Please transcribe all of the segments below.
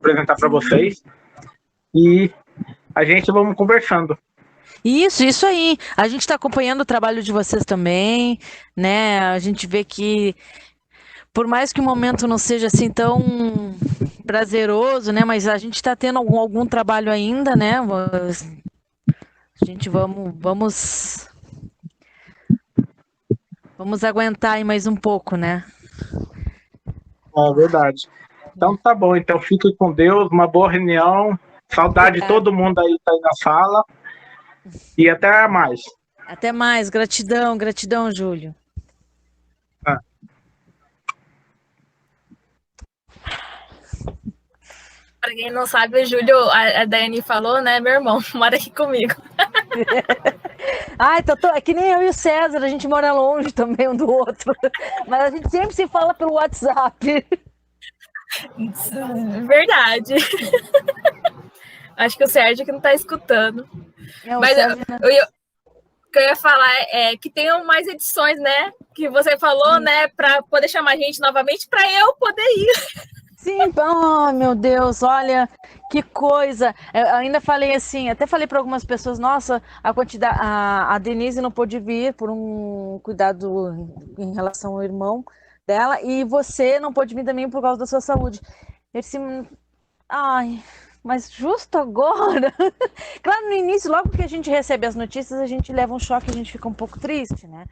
apresentar para vocês. E a gente vamos conversando. Isso aí. A gente está acompanhando o trabalho de vocês também, né? A gente vê que, por mais que o momento não seja assim tão prazeroso, né? Mas a gente está tendo algum trabalho ainda, né? A gente vamos aguentar aí mais um pouco, né? É verdade. Então tá bom, então fique com Deus, uma boa reunião. Saudade de todo mundo aí que tá aí na sala. E até mais. Até mais. Gratidão, gratidão, Júlio. Ah. Para quem não sabe, o Júlio, a Daiane falou, né? Meu irmão, mora aqui comigo. Ai, é que nem eu e o César, a gente mora longe também um do outro. Mas a gente sempre se fala pelo WhatsApp. Verdade. Acho que o Sérgio que não está escutando. Mas Sérgio... o que eu ia falar é que tenham mais edições, né? Que você falou, né? Para poder chamar a gente novamente, para eu poder ir. Sim, oh, meu Deus, olha que coisa. Eu ainda falei assim, até falei para algumas pessoas, nossa, a Denise não pôde vir por um cuidado em relação ao irmão dela, e você não pôde vir também por causa da sua saúde. Eu disse, ai, mas justo agora? Claro, no início, logo que a gente recebe as notícias, a gente leva um choque, a gente fica um pouco triste, né?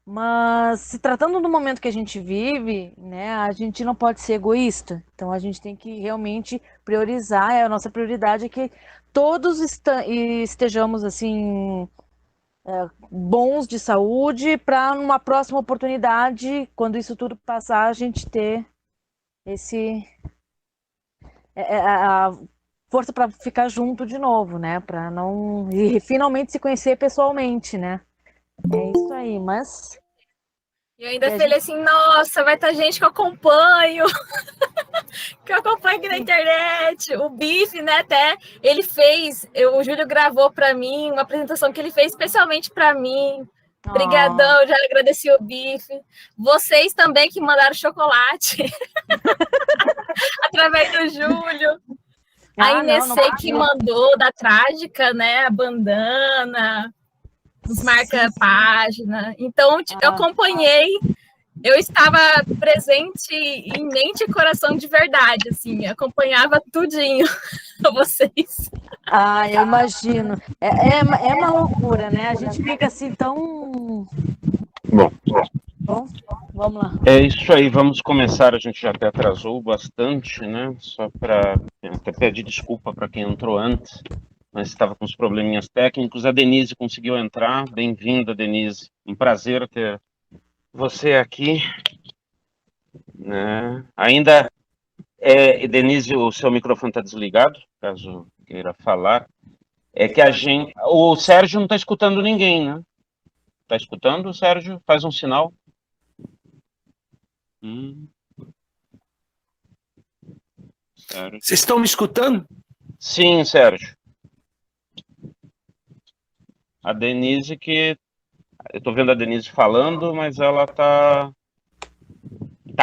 Mas se tratando do momento que a gente vive, né, a gente não pode ser egoísta. Então a gente tem que realmente priorizar. A nossa prioridade é que todos estejamos assim bons de saúde para numa próxima oportunidade, quando isso tudo passar, a gente ter a força para ficar junto de novo, né? Para não e finalmente se conhecer pessoalmente, né? É isso aí, mas... E eu ainda falei assim, nossa, vai estar gente que eu acompanho, que eu acompanho aqui na internet. O Bife, né, até, ele fez, o Júlio gravou para mim, uma apresentação que ele fez especialmente para mim. Obrigadão, já agradeci o Bife. Vocês também que mandaram chocolate, através do Júlio. A Inês que mandou da Trágica, né, a bandana... nos marca-página. Então, eu acompanhei, eu estava presente em mente e coração de verdade, assim, acompanhava tudinho vocês. Eu imagino. É uma loucura, né? A gente fica assim tão... Bom, vamos lá. É isso aí, vamos começar. A gente já até atrasou bastante, né? Só para até pedir desculpa para quem entrou antes, mas estava com os probleminhas técnicos. A Denise conseguiu entrar. Bem-vinda, Denise. Um prazer ter você aqui. Né? Ainda, Denise, o seu microfone está desligado, caso queira falar. É que o Sérgio não está escutando ninguém, né? Está escutando, Sérgio? Faz um sinal. Vocês estão me escutando? Sim, Sérgio. A Denise que... Eu estou vendo a Denise falando, mas ela tá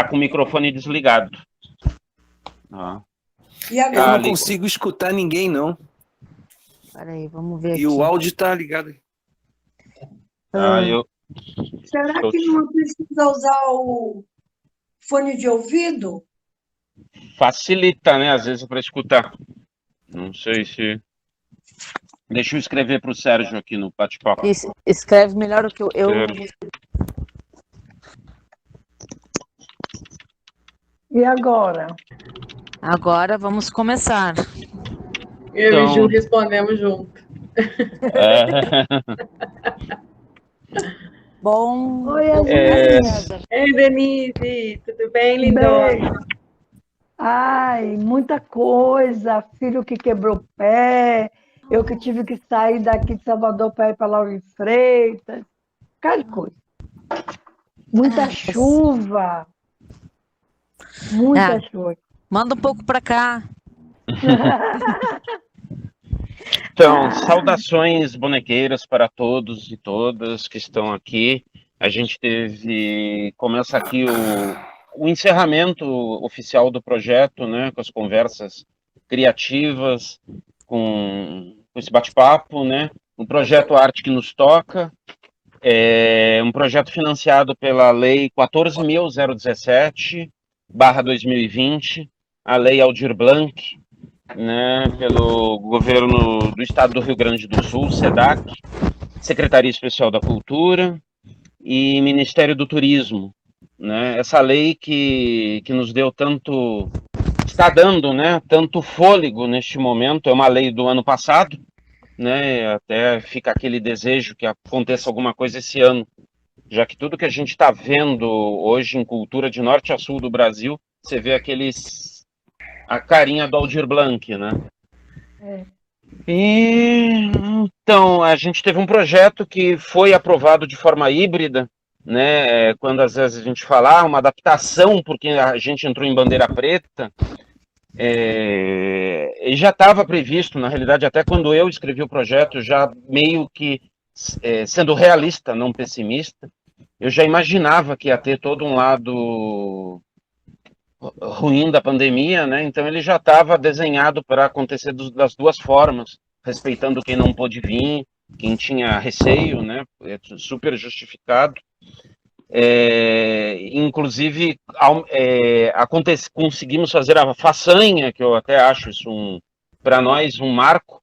com o microfone desligado. E agora? Eu não consigo escutar ninguém, não. Peraí, vamos ver aqui. E o áudio tá ligado. Será que não precisa usar o fone de ouvido? Facilita, né? Às vezes para escutar. Não sei se... Deixa eu escrever para o Sérgio aqui no bate-papo. Escreve melhor do que eu. E agora? Agora vamos começar. Eu e o Ju respondemos junto. Bom. Oi, Ei, Denise, tudo bem, lindona? Ai, muita coisa. Filho que quebrou o pé. Eu que tive que sair daqui de Salvador para ir para Lauro de Freitas. Cada coisa. Muita chuva. Muita chuva. Manda um pouco para cá. Então, saudações bonequeiras para todos e todas que estão aqui. A gente começa aqui o encerramento oficial do projeto, né, com as conversas criativas com esse bate-papo, né? O projeto Arte que nos toca, um projeto financiado pela Lei 14.017/2020, a Lei Aldir Blanc, né, pelo governo do Estado do Rio Grande do Sul, SEDAC, Secretaria Especial da Cultura e Ministério do Turismo, né? Essa lei que nos deu tanto, está dando, né, tanto fôlego neste momento, é uma lei do ano passado, né? Até fica aquele desejo que aconteça alguma coisa esse ano, já que tudo que a gente está vendo hoje em cultura de norte a sul do Brasil, você vê a carinha do Aldir Blanc, né? E então a gente teve um projeto que foi aprovado de forma híbrida, né? Quando às vezes a gente fala uma adaptação, porque a gente entrou em bandeira preta, e já estava previsto, na realidade, até quando eu escrevi o projeto, já meio que sendo realista, não pessimista, eu já imaginava que ia ter todo um lado ruim da pandemia, né? Então ele já estava desenhado para acontecer das duas formas, respeitando quem não pôde vir, quem tinha receio, né? É super justificado. Inclusive, conseguimos fazer a façanha, que eu até acho isso para nós um marco,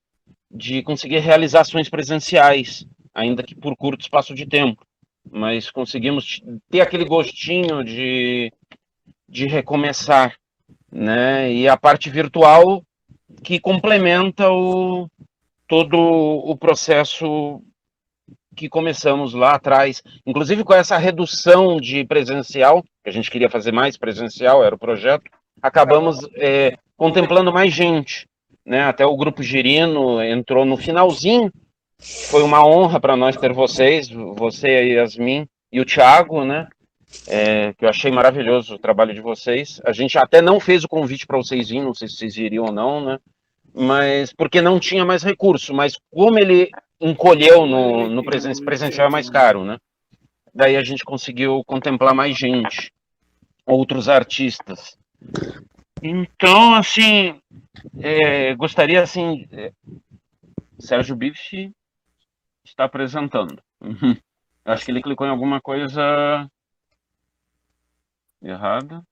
de conseguir realizar ações presenciais, ainda que por curto espaço de tempo, mas conseguimos ter aquele gostinho de recomeçar, né? E a parte virtual que complementa todo o processo que começamos lá atrás, inclusive com essa redução de presencial, que a gente queria fazer mais presencial, era o projeto, acabamos contemplando mais gente, né? Até o Grupo Girino entrou no finalzinho, foi uma honra para nós ter vocês, você, a Yasmin e o Thiago, né? Que eu achei maravilhoso o trabalho de vocês. A gente até não fez o convite para vocês virem, não sei se vocês iriam ou não, né? Mas porque não tinha mais recurso, mas como ele encolheu no presencial é mais caro, né? Daí a gente conseguiu contemplar mais gente, outros artistas. Então, assim, gostaria, assim, Sérgio Bife está apresentando. Acho que ele clicou em alguma coisa errada.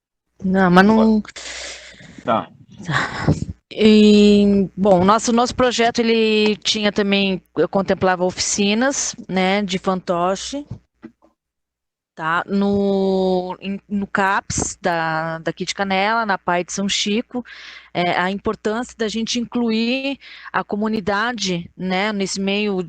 Não, mas não... Tá. E, bom, o nosso projeto, ele tinha também, contemplava oficinas, né, de fantoche, tá, no CAPS daqui de Canela, na PAI de São Chico, a importância da gente incluir a comunidade, né, nesse meio.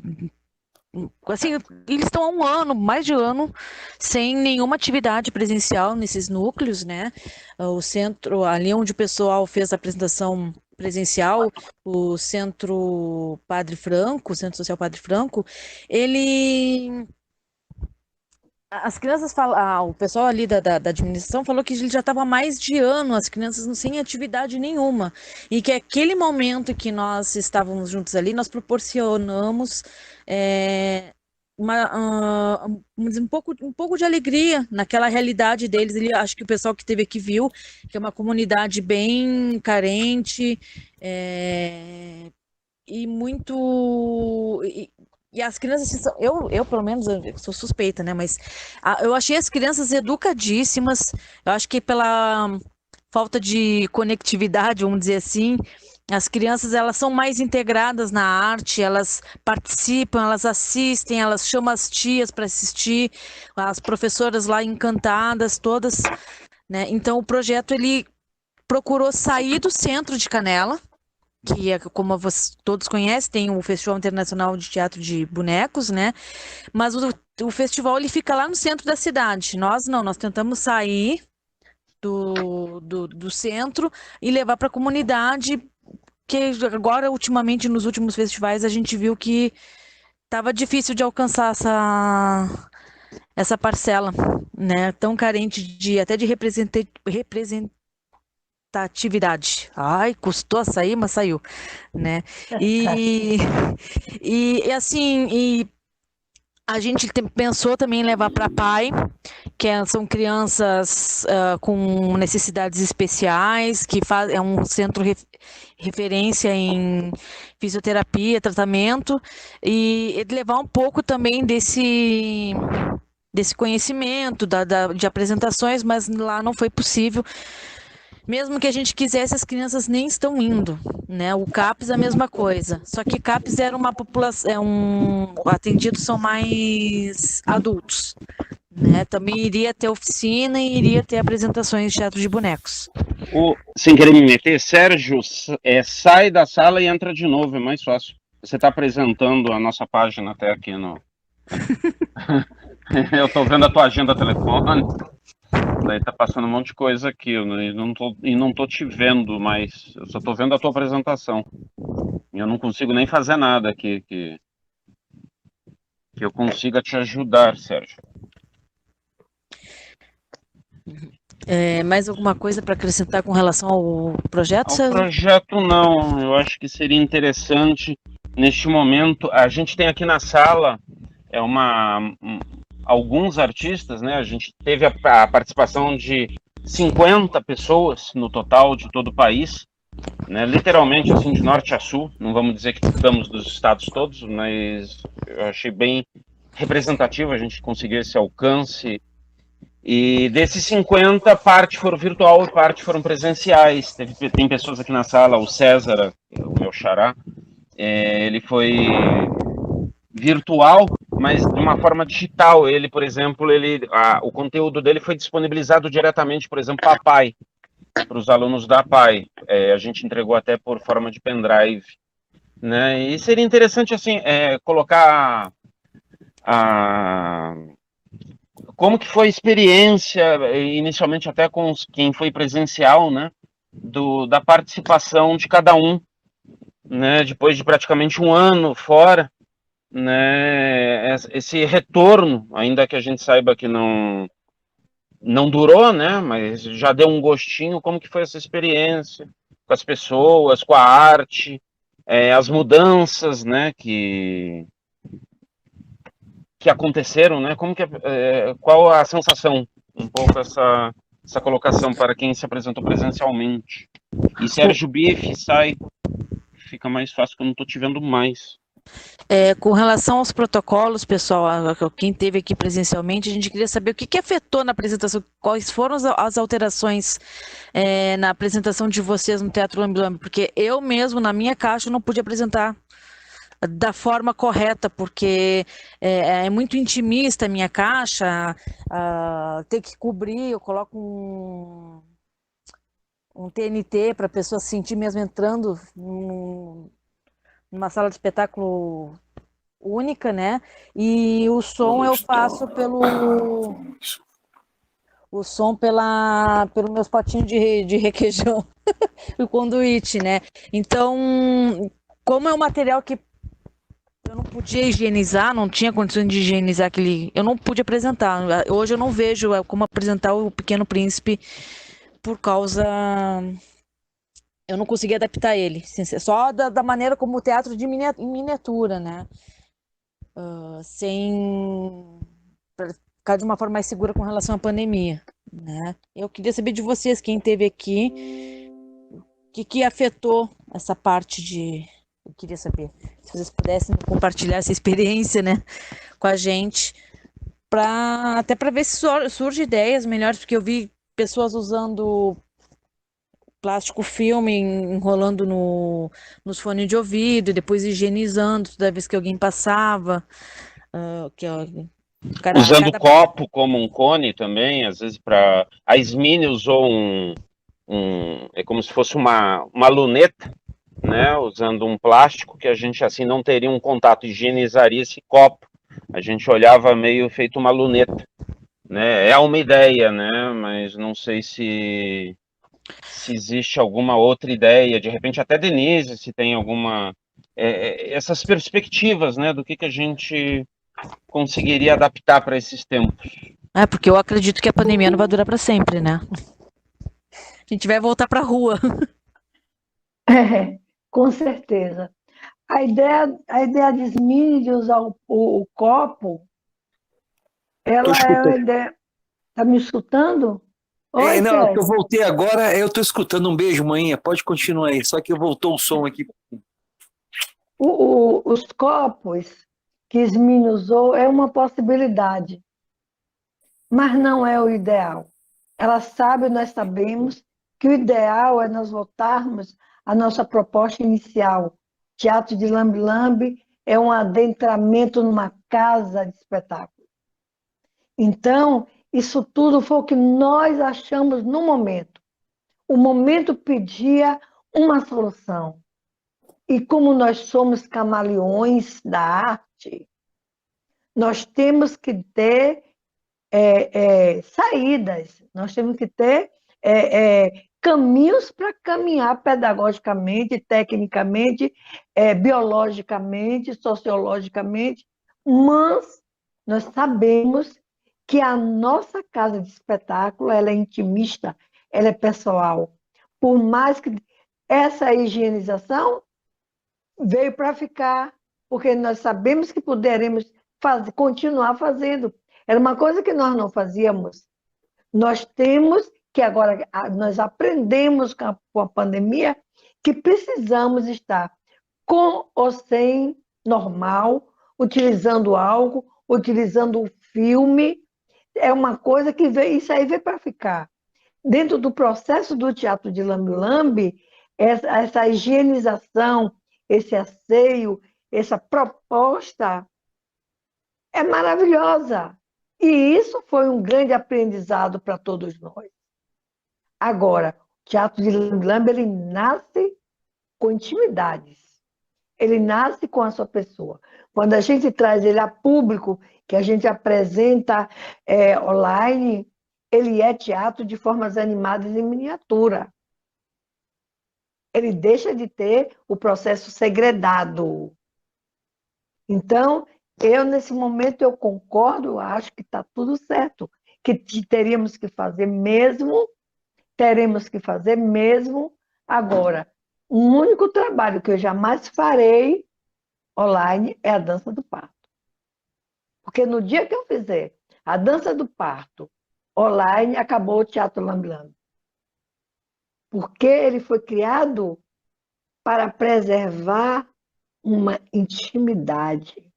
Assim, eles estão há um ano, mais de um ano, sem nenhuma atividade presencial nesses núcleos, né? O centro, ali onde o pessoal fez a apresentação presencial, o Centro Padre Franco, o Centro Social Padre Franco, ele... As crianças falam, o pessoal ali da administração falou que ele já estava há mais de ano, as crianças não sem atividade nenhuma, e que aquele momento que nós estávamos juntos ali, nós proporcionamos um pouco de alegria naquela realidade deles. Acho que o pessoal que esteve aqui viu que é uma comunidade bem carente, e muito... E as crianças, eu pelo menos, eu sou suspeita, né? Mas eu achei as crianças educadíssimas. Eu acho que pela falta de conectividade, vamos dizer assim, as crianças, elas são mais integradas na arte, elas participam, elas assistem, elas chamam as tias para assistir, as professoras lá encantadas, todas, né? Então, o projeto, ele procurou sair do centro de Canela, que é, como todos conhecem, tem o Festival Internacional de Teatro de Bonecos, né? Mas o festival, ele fica lá no centro da cidade. Nós não, nós tentamos sair do centro e levar para a comunidade, que agora, ultimamente, nos últimos festivais, a gente viu que estava difícil de alcançar essa parcela, né? Tão carente até de representatividade. Ai, custou a sair, mas saiu, né? E assim, A gente pensou também em levar para PAI, são crianças com necessidades especiais, que é um centro referência em fisioterapia, tratamento, e levar um pouco também desse conhecimento de apresentações, mas lá não foi possível. Mesmo que a gente quisesse, as crianças nem estão indo, né? O CAPS é a mesma coisa. Só que CAPS era uma população, atendidos são mais adultos, né? Também iria ter oficina e iria ter apresentações de teatro de bonecos. Sem querer me meter, Sérgio, sai da sala e entra de novo, é mais fácil. Você está apresentando a nossa página até aqui no... Eu estou vendo a tua agenda telefônica. Daí tá passando um monte de coisa aqui, e não tô te vendo, mas eu só tô vendo a tua apresentação. E eu não consigo nem fazer nada aqui que eu consiga te ajudar, Sérgio. Mais alguma coisa para acrescentar com relação ao projeto, Sérgio? Ao projeto não, eu acho que seria interessante, neste momento, a gente tem aqui na sala, alguns artistas, né? A gente teve a participação de 50 pessoas no total de todo o país, né? Literalmente assim de norte a sul. Não vamos dizer que estamos dos estados todos, mas eu achei bem representativo a gente conseguir esse alcance. E desses 50, parte foram virtual e parte foram presenciais. Tem pessoas aqui na sala, o César, o meu xará, ele foi virtual, mas de uma forma digital. Ele, por exemplo, o conteúdo dele foi disponibilizado diretamente, por exemplo, para a PAI, para os alunos da PAI. A gente entregou até por forma de pendrive, né? E seria interessante, assim, colocar como que foi a experiência, inicialmente até com quem foi presencial, né? Da participação de cada um, né? Depois de praticamente um ano fora, né, esse retorno, ainda que a gente saiba que não durou, né, mas já deu um gostinho, como que foi essa experiência com as pessoas, com a arte, as mudanças, né, que aconteceram, né, qual a sensação, um pouco essa colocação para quem se apresentou presencialmente. E Sérgio Bife fica mais fácil que eu não estou te vendo mais. Com relação aos protocolos, pessoal, quem esteve aqui presencialmente, a gente queria saber o que afetou na apresentação, quais foram as alterações na apresentação de vocês no Teatro Lambi-Lambi, porque eu mesmo, na minha caixa, não pude apresentar da forma correta, porque é muito intimista a minha caixa, ter que cobrir, eu coloco um TNT para a pessoa se sentir mesmo entrando numa sala de espetáculo única, né? E o som eu faço pelo meus potinhos de requeijão, o conduíte, né? Então, como é um material que eu não podia higienizar, não tinha condições de higienizar eu não pude apresentar. Hoje eu não vejo como apresentar o Pequeno Príncipe por causa... Eu não consegui adaptar ele, só da maneira como o teatro de miniatura, né? Para ficar de uma forma mais segura com relação à pandemia, né? Eu queria saber de vocês, quem esteve aqui, o que afetou essa parte eu queria saber, se vocês pudessem compartilhar essa experiência, né, com a gente, até para ver se surge ideias melhores, porque eu vi pessoas usando plástico filme, enrolando nos fones de ouvido, e depois higienizando toda vez que alguém passava. Usando o copo como um cone também, às vezes a Ismine usou é como se fosse uma luneta, né, usando um plástico que a gente assim não teria um contato, higienizaria esse copo. A gente olhava meio feito uma luneta, né? É uma ideia, né? Mas não sei se existe alguma outra ideia, de repente até Denise, se tem alguma... essas perspectivas, né, do que a gente conseguiria adaptar para esses tempos. Porque eu acredito que a pandemia não vai durar para sempre, né? A gente vai voltar para a rua. Com certeza. A ideia de Smith de usar o copo Ela escutando. tá me escutando? Oi, Não, Ted. eu voltei agora, eu tô escutando. Um beijo, manhã. Pode continuar aí, só que voltou o som aqui. Os copos que Ismini usou é uma possibilidade, mas não é o ideal. Ela sabe, nós sabemos, que o ideal é nós voltarmos à nossa proposta inicial. Teatro de Lambe-Lambe é um adentramento numa casa de espetáculo. Então, isso tudo foi o que nós achamos no momento. O momento pedia uma solução. E como nós somos camaleões da arte, nós temos que ter saídas, nós temos que ter caminhos para caminhar pedagogicamente, tecnicamente, biologicamente, sociologicamente, mas nós sabemos que a nossa casa de espetáculo ela é intimista, ela é pessoal. Por mais que essa higienização veio para ficar, porque nós sabemos que poderemos continuar fazendo. Era uma coisa que nós não fazíamos. Nós temos que agora, nós aprendemos com a pandemia que precisamos estar com ou sem normal, utilizando algo, utilizando o filme. É uma coisa que veio, isso aí veio para ficar. Dentro do processo do teatro de Lambe-Lambe, essa higienização, esse asseio, essa proposta é maravilhosa. E isso foi um grande aprendizado para todos nós. Agora, o teatro de Lambe-Lambe, ele nasce com intimidades. Ele nasce com a sua pessoa. Quando a gente traz ele a público, que a gente apresenta online, ele é teatro de formas animadas em miniatura. Ele deixa de ter o processo segredado. Então, nesse momento, eu concordo, acho que está tudo certo, que teríamos que fazer mesmo, teremos que fazer mesmo. Agora, o único trabalho que eu jamais farei online é a dança do parto. Porque no dia que eu fizer a dança do parto online, acabou o Teatro Lambe-Lambe. Porque ele foi criado para preservar uma intimidade.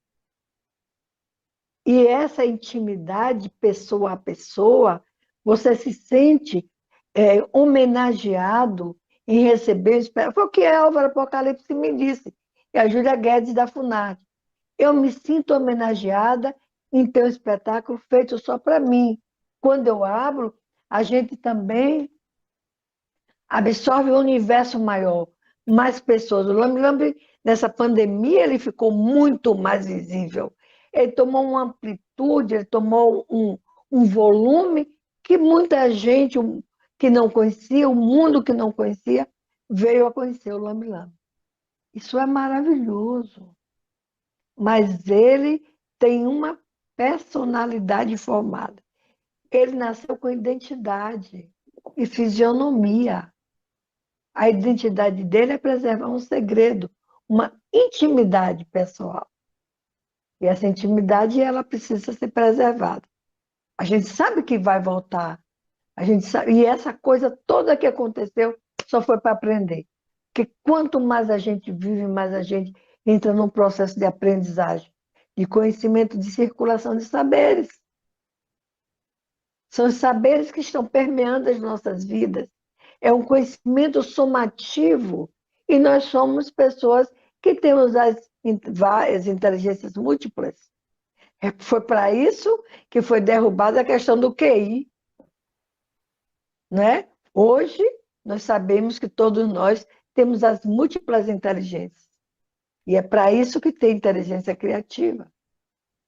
E essa intimidade, pessoa a pessoa, você se sente homenageado em receber. Foi o que a Álvaro Apocalipse me disse, e a Júlia Guedes da FUNARTE. Eu me sinto homenageada em ter um espetáculo feito só para mim. Quando eu abro, a gente também absorve um universo maior, mais pessoas. O Lambe-Lambe, nessa pandemia, ele ficou muito mais visível. Ele tomou uma amplitude, ele tomou um volume que muita gente que não conhecia, o mundo que não conhecia, veio a conhecer o Lambe-Lambe. Isso é maravilhoso. Mas ele tem uma personalidade formada. Ele nasceu com identidade e fisionomia. A identidade dele é preservar um segredo, uma intimidade pessoal. E essa intimidade, ela precisa ser preservada. A gente sabe que vai voltar. A gente sabe, e essa coisa toda que aconteceu só foi para aprender. Porque quanto mais a gente vive, mais a gente entra num processo de aprendizagem, de conhecimento, de circulação de saberes. São os saberes que estão permeando as nossas vidas. É um conhecimento somativo e nós somos pessoas que temos as inteligências múltiplas. Foi para isso que foi derrubada a questão do QI. Né? Hoje, nós sabemos que todos nós temos as múltiplas inteligências. E é para isso que tem inteligência criativa,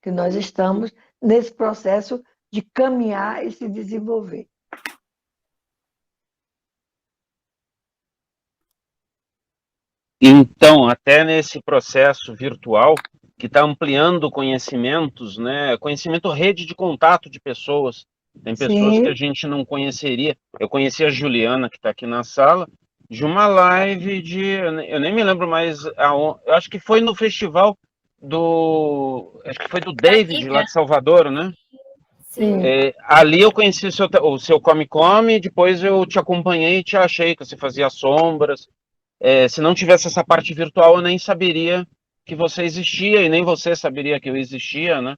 que nós estamos nesse processo de caminhar e se desenvolver. Então, até nesse processo virtual, que está ampliando conhecimentos, né? Conhecimento, rede de contato de pessoas. Tem pessoas Sim. que a gente não conheceria. Eu conheci a Juliana, que está aqui na sala, de uma live de... Eu nem me lembro mais... Eu acho que foi no festival do... Acho que foi do David, lá de Salvador, né? Sim. Ali eu conheci o seu Come Come, depois eu te acompanhei e te achei que você fazia sombras. Se não tivesse essa parte virtual, eu nem saberia que você existia e nem você saberia que eu existia, né?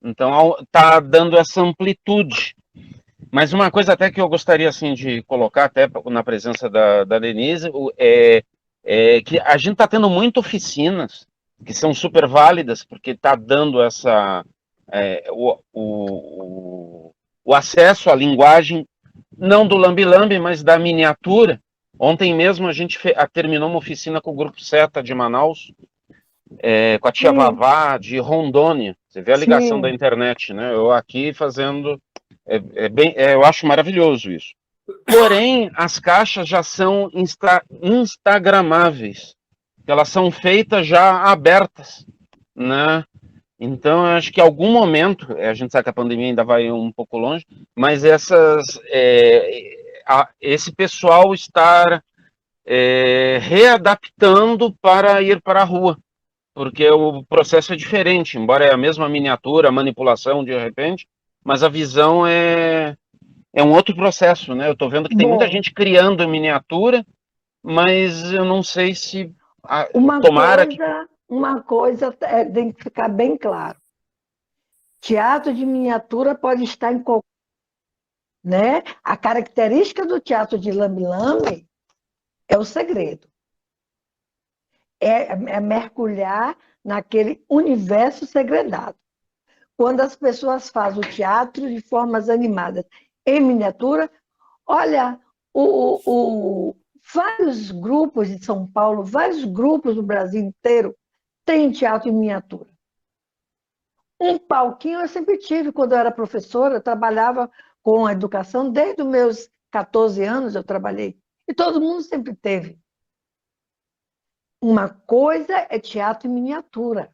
Então tá dando essa amplitude. Mas uma coisa até que eu gostaria assim de colocar até na presença da Denise é que a gente está tendo muitas oficinas que são super válidas porque está dando o acesso à linguagem não do lambi-lambi, mas da miniatura. Ontem mesmo a gente terminou uma oficina com o Grupo Seta de Manaus, com a tia Sim. Vavá de Rondônia. Você vê a ligação Sim. da internet, né? Eu aqui fazendo... eu acho maravilhoso isso. Porém, as caixas já são instagramáveis. Elas são feitas já abertas, né? Então, eu acho que em algum momento, a gente sabe que a pandemia ainda vai um pouco longe, mas esse pessoal estar readaptando para ir para a rua, porque o processo é diferente, embora é a mesma miniatura, a manipulação de repente, mas a visão é um outro processo, né? Eu estou vendo que tem muita gente criando miniatura, mas eu não sei se Uma coisa tem que ficar bem claro. Teatro de miniatura pode estar em qualquer... Né? A característica do teatro de lambi-lambi é o segredo. É mergulhar naquele universo segredado. Quando as pessoas fazem o teatro de formas animadas em miniatura, olha, vários grupos de São Paulo, vários grupos do Brasil inteiro têm teatro em miniatura. Um palquinho eu sempre tive quando eu era professora, eu trabalhava com a educação, desde os meus 14 anos eu trabalhei, e todo mundo sempre teve. Uma coisa é teatro em miniatura.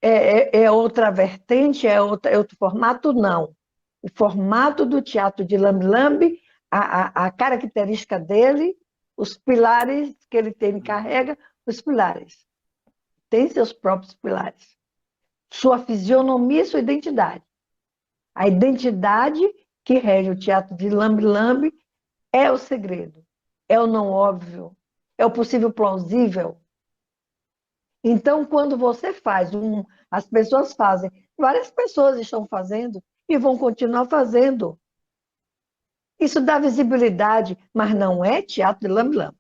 É outra vertente, é outro formato? Não. O formato do teatro de lambi-lambi, a característica dele, os pilares que ele tem, carrega os pilares. Tem seus próprios pilares. Sua fisionomia e sua identidade. A identidade que rege o teatro de lambi-lambi é o segredo, é o não óbvio, é o possível plausível. Então, quando você faz, as pessoas fazem, várias pessoas estão fazendo e vão continuar fazendo. Isso dá visibilidade, mas não é teatro de lambi-lambi.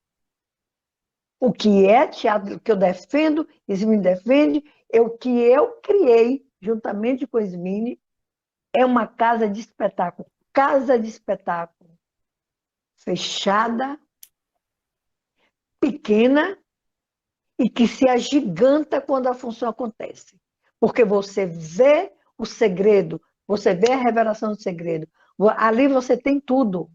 O que é teatro que eu defendo, Ismini defende, é o que eu criei, juntamente com Ismini, é uma casa de espetáculo. Casa de espetáculo. Fechada, pequena, e que se agiganta quando a função acontece. Porque você vê o segredo, você vê a revelação do segredo. Ali você tem tudo.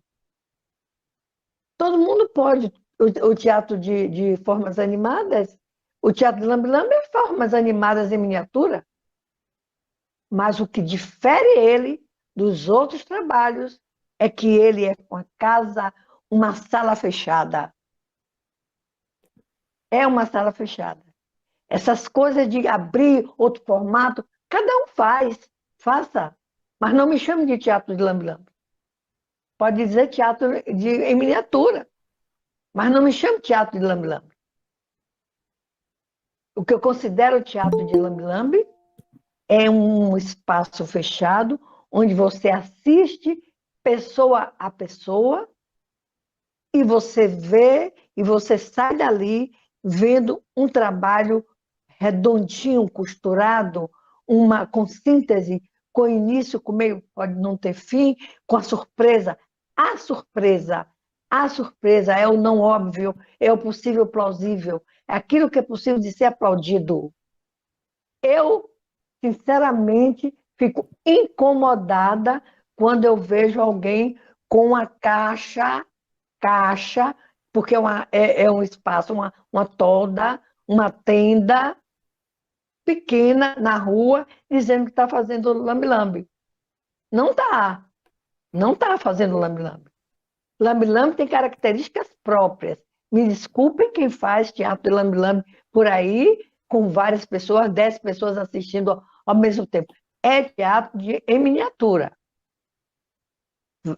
Todo mundo pode. O teatro de formas animadas, o teatro de lambi-lambi é formas animadas em miniatura. Mas o que difere ele dos outros trabalhos é que ele é uma casa, uma sala fechada. É uma sala fechada. Essas coisas de abrir outro formato, cada um faça. Mas não me chame de teatro de lambi-lambi. Pode dizer teatro em miniatura, mas não me chame de teatro de lambi-lambi. O que eu considero teatro de lambi-lambi é um espaço fechado, onde você assiste pessoa a pessoa, e você vê, e você sai dali vendo um trabalho redondinho, costurado, com síntese, com início, com meio, pode não ter fim, com a surpresa. A surpresa é o não óbvio, é o possível plausível, é aquilo que é possível de ser aplaudido. Eu, sinceramente, fico incomodada quando eu vejo alguém com a caixa, porque é um espaço, uma tolda, uma tenda pequena na rua, dizendo que está fazendo lambi-lambi. Não está fazendo lambi-lambi. Lambi-lambi tem características próprias. Me desculpem quem faz teatro de lambi-lambi por aí, com várias pessoas, 10 pessoas assistindo ao mesmo tempo. é teatro em miniatura.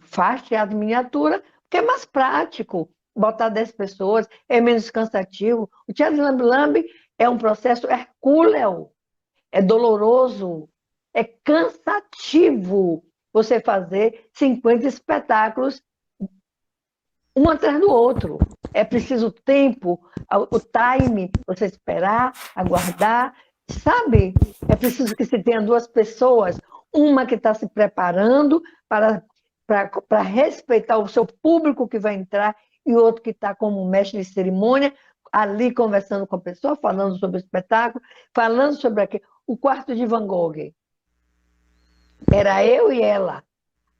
Faz teatro em miniatura porque é mais prático. Botar 10 pessoas é menos cansativo. O teatro lambe-lambe é um processo hercúleo, é doloroso, é cansativo você fazer 50 espetáculos um atrás do outro. É preciso tempo, o time, você esperar, aguardar, sabe? É preciso que você tenha 2 pessoas, uma que está se preparando para respeitar o seu público que vai entrar e outro que está como mestre de cerimônia, ali conversando com a pessoa, falando sobre o espetáculo, falando sobre aquilo. O quarto de Van Gogh. Era eu e ela.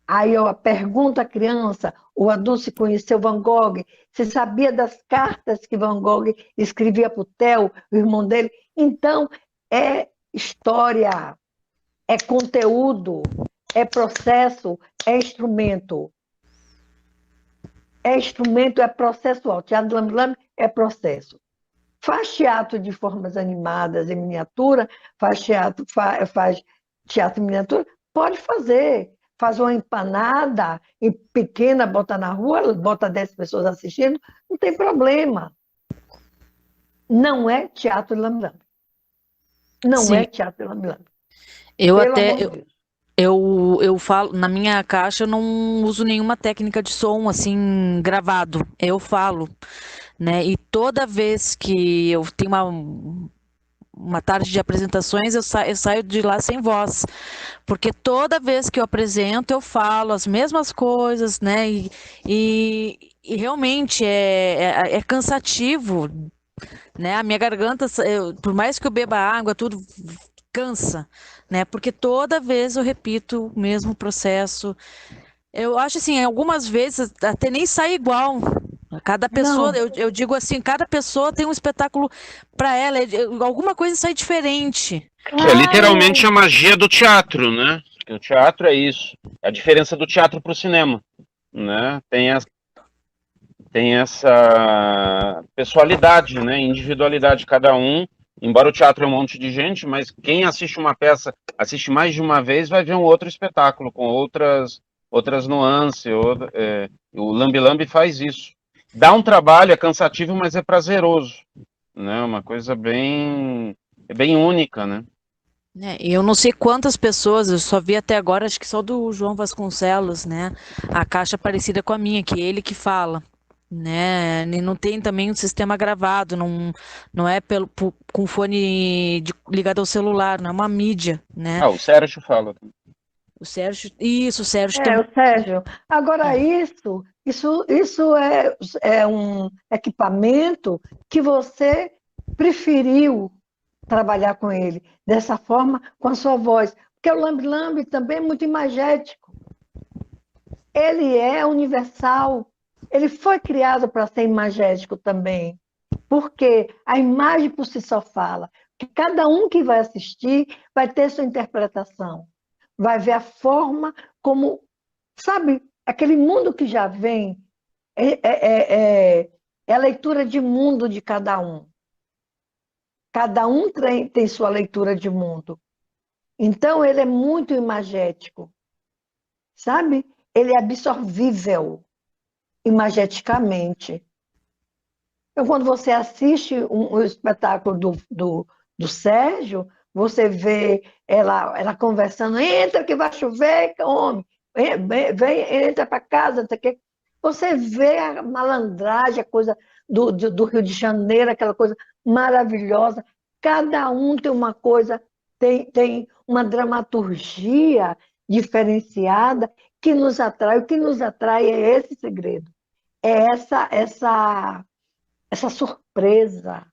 Aí eu pergunto à criança, o adulto se conheceu Van Gogh, você sabia das cartas que Van Gogh escrevia para o Theo, o irmão dele? Então, é história, é conteúdo, é processo, é instrumento. É instrumento, é processual. Teatro lambe-lambe é processo. Faz teatro de formas animadas em miniatura, faz teatro em miniatura, pode fazer. Faz uma empanada em pequena, bota na rua, bota 10 pessoas assistindo, não tem problema. Não é teatro lambe-lambe. Não Sim. é teatro lambe-lambe. Eu Pelo até, amor de Deus. eu falo, na minha caixa eu não uso nenhuma técnica de som assim gravado. Eu falo, né? E toda vez que eu tenho uma tarde de apresentações, eu saio de lá sem voz. Porque toda vez que eu apresento, eu falo as mesmas coisas, né? E realmente é cansativo, né? A minha garganta, por mais que eu beba água, tudo cansa, né? Porque toda vez eu repito o mesmo processo. Eu acho assim, algumas vezes até nem sai igual. Cada pessoa, Não. eu digo assim, cada pessoa tem um espetáculo para ela, alguma coisa sai diferente. Que é literalmente a magia do teatro, né? Porque o teatro é isso. É a diferença do teatro para o cinema, né? Tem essa pessoalidade, né? Individualidade de cada um. Embora o teatro é um monte de gente, mas quem assiste uma peça, assiste mais de uma vez, vai ver um outro espetáculo com outras nuances. O lambe-lambe faz isso. Dá um trabalho, é cansativo, mas é prazeroso, né? Uma coisa bem única, né? E eu não sei quantas pessoas, eu só vi até agora, acho que só do João Vasconcelos, né? A caixa parecida com a minha, que é ele que fala, né? E não tem também um sistema gravado, não é com fone ligado ao celular, não é uma mídia, né? Ah, o Sérgio fala. O Sérgio, isso, o Sérgio É, também. o Sérgio. Agora, isso é um equipamento que você preferiu trabalhar com ele, dessa forma, com a sua voz. Porque o lambe-lambe também é muito imagético. Ele é universal. Ele foi criado para ser imagético também. Porque a imagem por si só fala. Que cada um que vai assistir vai ter sua interpretação. Vai ver a forma como, sabe, aquele mundo que já vem, é a leitura de mundo de cada um. Cada um tem sua leitura de mundo. Então, ele é muito imagético, sabe? Ele é absorvível imageticamente. Então, quando você assiste um espetáculo do Sérgio, você vê ela conversando, entra que vai chover, homem, entra para casa, você vê a malandragem, a coisa do Rio de Janeiro, aquela coisa maravilhosa. Cada um tem uma coisa, tem uma dramaturgia diferenciada que nos atrai. O que nos atrai é esse segredo, é essa surpresa,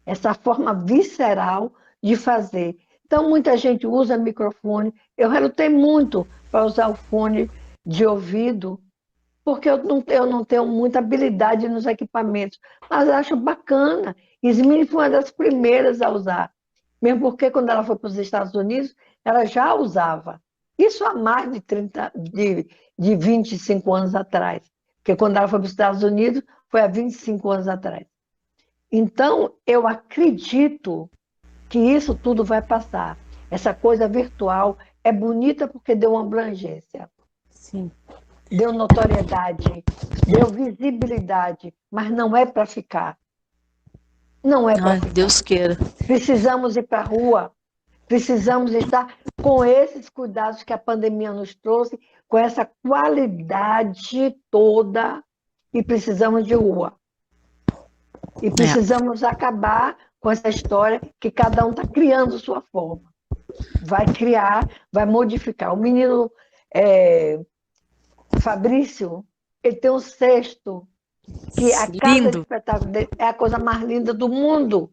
essa forma visceral de fazer. Então, muita gente usa microfone. Eu relutei muito para usar o fone de ouvido, porque eu não tenho muita habilidade nos equipamentos, mas acho bacana. Ismene foi uma das primeiras a usar, mesmo porque quando ela foi para os Estados Unidos, ela já usava. Isso há mais de 25 anos atrás, porque quando ela foi para os Estados Unidos, foi há 25 anos atrás. Então, eu acredito que isso tudo vai passar. Essa coisa virtual é bonita porque deu uma abrangência, Sim. deu notoriedade, deu visibilidade, mas não é para ficar. Não é para Ai, ficar. Deus queira. Precisamos ir para a rua, precisamos estar com esses cuidados que a pandemia nos trouxe, com essa qualidade toda, e precisamos de rua. E precisamos acabar com essa história que cada um está criando sua forma. Vai criar, vai modificar. O menino Fabrício, ele tem um cesto, que a casa Lindo. de espetáculo dele é a coisa mais linda do mundo.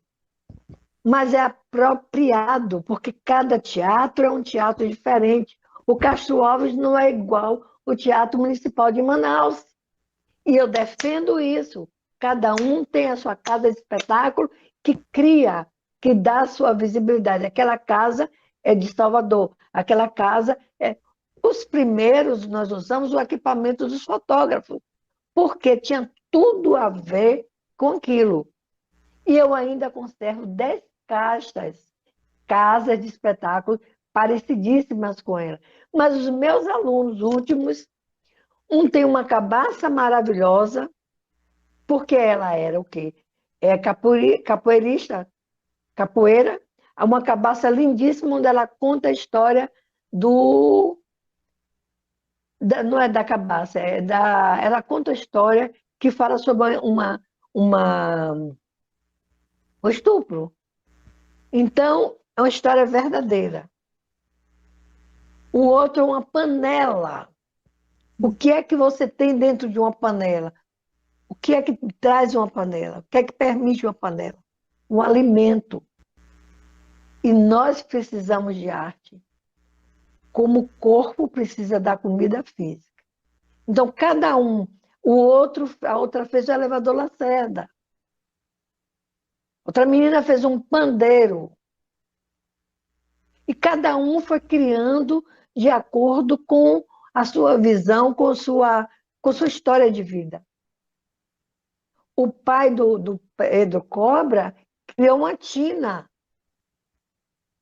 Mas é apropriado, porque cada teatro é um teatro diferente. O Castro Alves não é igual o Teatro Municipal de Manaus. E eu defendo isso. Cada um tem a sua casa de espetáculo que cria, que dá a sua visibilidade. Aquela casa é de Salvador, aquela casa é... Os primeiros nós usamos o equipamento dos fotógrafos, porque tinha tudo a ver com aquilo. E eu ainda conservo 10 casas de espetáculo parecidíssimas com ela. Mas os meus alunos últimos, um tem uma cabaça maravilhosa, porque ela era o quê? É capoeirista, capoeira, uma cabaça lindíssima, onde ela conta a história não é da cabaça, ela conta a história que fala sobre um estupro. Então, é uma história verdadeira. O outro é uma panela. O que é que você tem dentro de uma panela? O que é que traz uma panela? O que é que permite uma panela? Um alimento. E nós precisamos de arte, como o corpo precisa da comida física. Então, cada um. A outra fez o elevador Lacerda. Outra menina fez um pandeiro. E cada um foi criando de acordo com a sua visão, com sua história de vida. O pai do Pedro Cobra criou uma tina.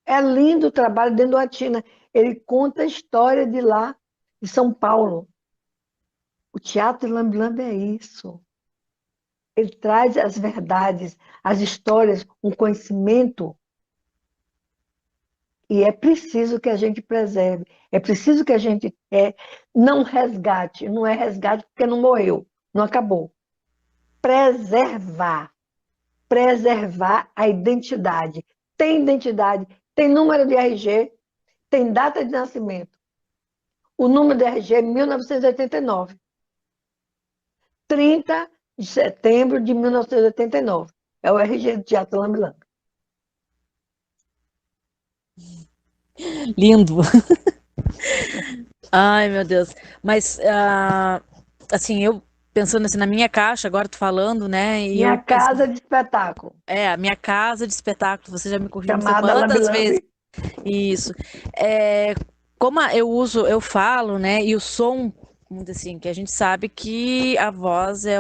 É lindo o trabalho dentro da tina. Ele conta a história de lá, de São Paulo. O Teatro Lambe-Lambe é isso. Ele traz as verdades, as histórias, um conhecimento. E é preciso que a gente preserve. É preciso que a gente não resgate. Não é resgate porque não morreu, não acabou. Preservar. Preservar a identidade. Tem identidade, tem número de RG, tem data de nascimento. O número de RG é 1989. 30 de setembro de 1989. É o RG do Teatro Lambe-Lambe. Lindo. Ai, meu Deus. Mas, assim, eu pensando assim, na minha caixa, agora tô falando, né? E Minha casa de espetáculo. A minha casa de espetáculo, você já me corrigiu Chamada quantas Lambe-Lambe. vezes? Isso. Como eu falo, né? E o som, muito assim, que a gente sabe que a voz é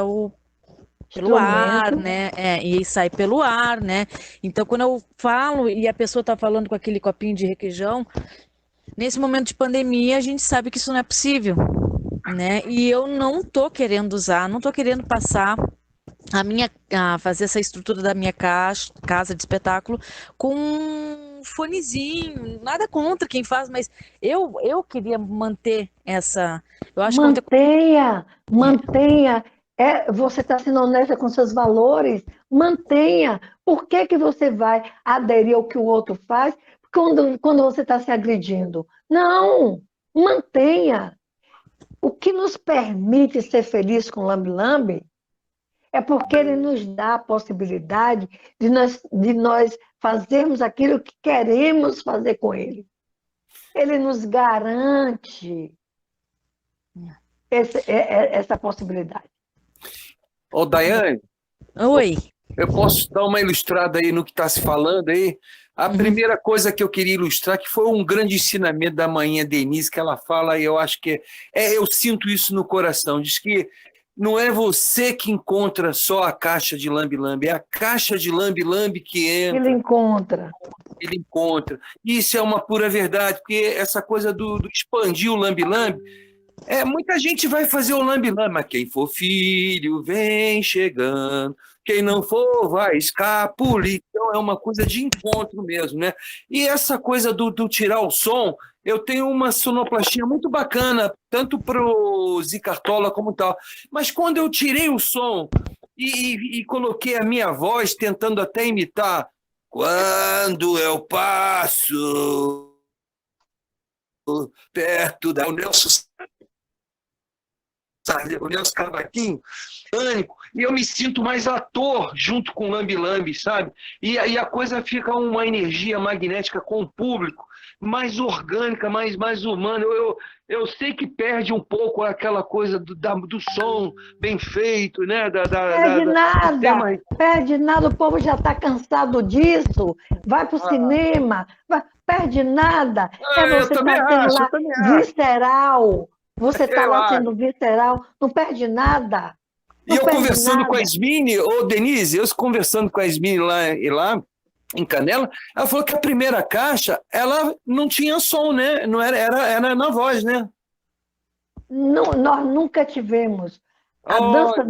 pelo ar, né? E sai pelo ar, né? Então, quando eu falo e a pessoa tá falando com aquele copinho de requeijão, nesse momento de pandemia, a gente sabe que isso não é possível, né? E eu não tô querendo usar, não tô querendo passar fazer essa estrutura da minha casa de espetáculo com um fonezinho, nada contra quem faz, mas eu queria manter essa. Eu acho mantenha. Você está sendo honesta com seus valores, mantenha. Por que você vai aderir ao que o outro faz quando você está se agredindo? Não, mantenha. O que nos permite ser feliz com o Lambe-Lambe é porque ele nos dá a possibilidade de nós fazermos aquilo que queremos fazer com ele. Ele nos garante essa possibilidade. Ô, Daiane. Oi. Eu posso dar uma ilustrada aí no que está se falando aí? A primeira coisa que eu queria ilustrar, que foi um grande ensinamento da manhã Denise, que ela fala, e eu acho que eu sinto isso no coração, diz que não é você que encontra só a caixa de lambe-lambe, é a caixa de lambe-lambe que entra. Ele encontra. Ele encontra. Isso é uma pura verdade, porque essa coisa do expandir o lambe-lambe, muita gente vai fazer o lambe-lambe, mas quem for filho vem chegando, quem não for vai escapulir. Então é uma coisa de encontro mesmo, né? E essa coisa do tirar o som, eu tenho uma sonoplastia muito bacana, tanto para o Zicartola como tal, mas quando eu tirei o som e coloquei a minha voz, tentando até imitar, quando eu passo perto da o Nelson Cavaquinho, pânico, e eu me sinto mais ator junto com o lambe-lambe, sabe? E aí a coisa fica uma energia magnética com o público, mais orgânica, mais humana. Eu sei que perde um pouco aquela coisa do som bem feito, né? Perde nada, o povo já está cansado disso, vai para o cinema, perde nada. Você está sendo lá visceral. Você está lá sendo visceral, não perde nada. E eu conversando com a Yasmine, Denise, eu conversando com a Yasmine lá em Canela, ela falou que a primeira caixa, ela não tinha som, né? Não era na voz, né? Não, nós nunca tivemos. A dança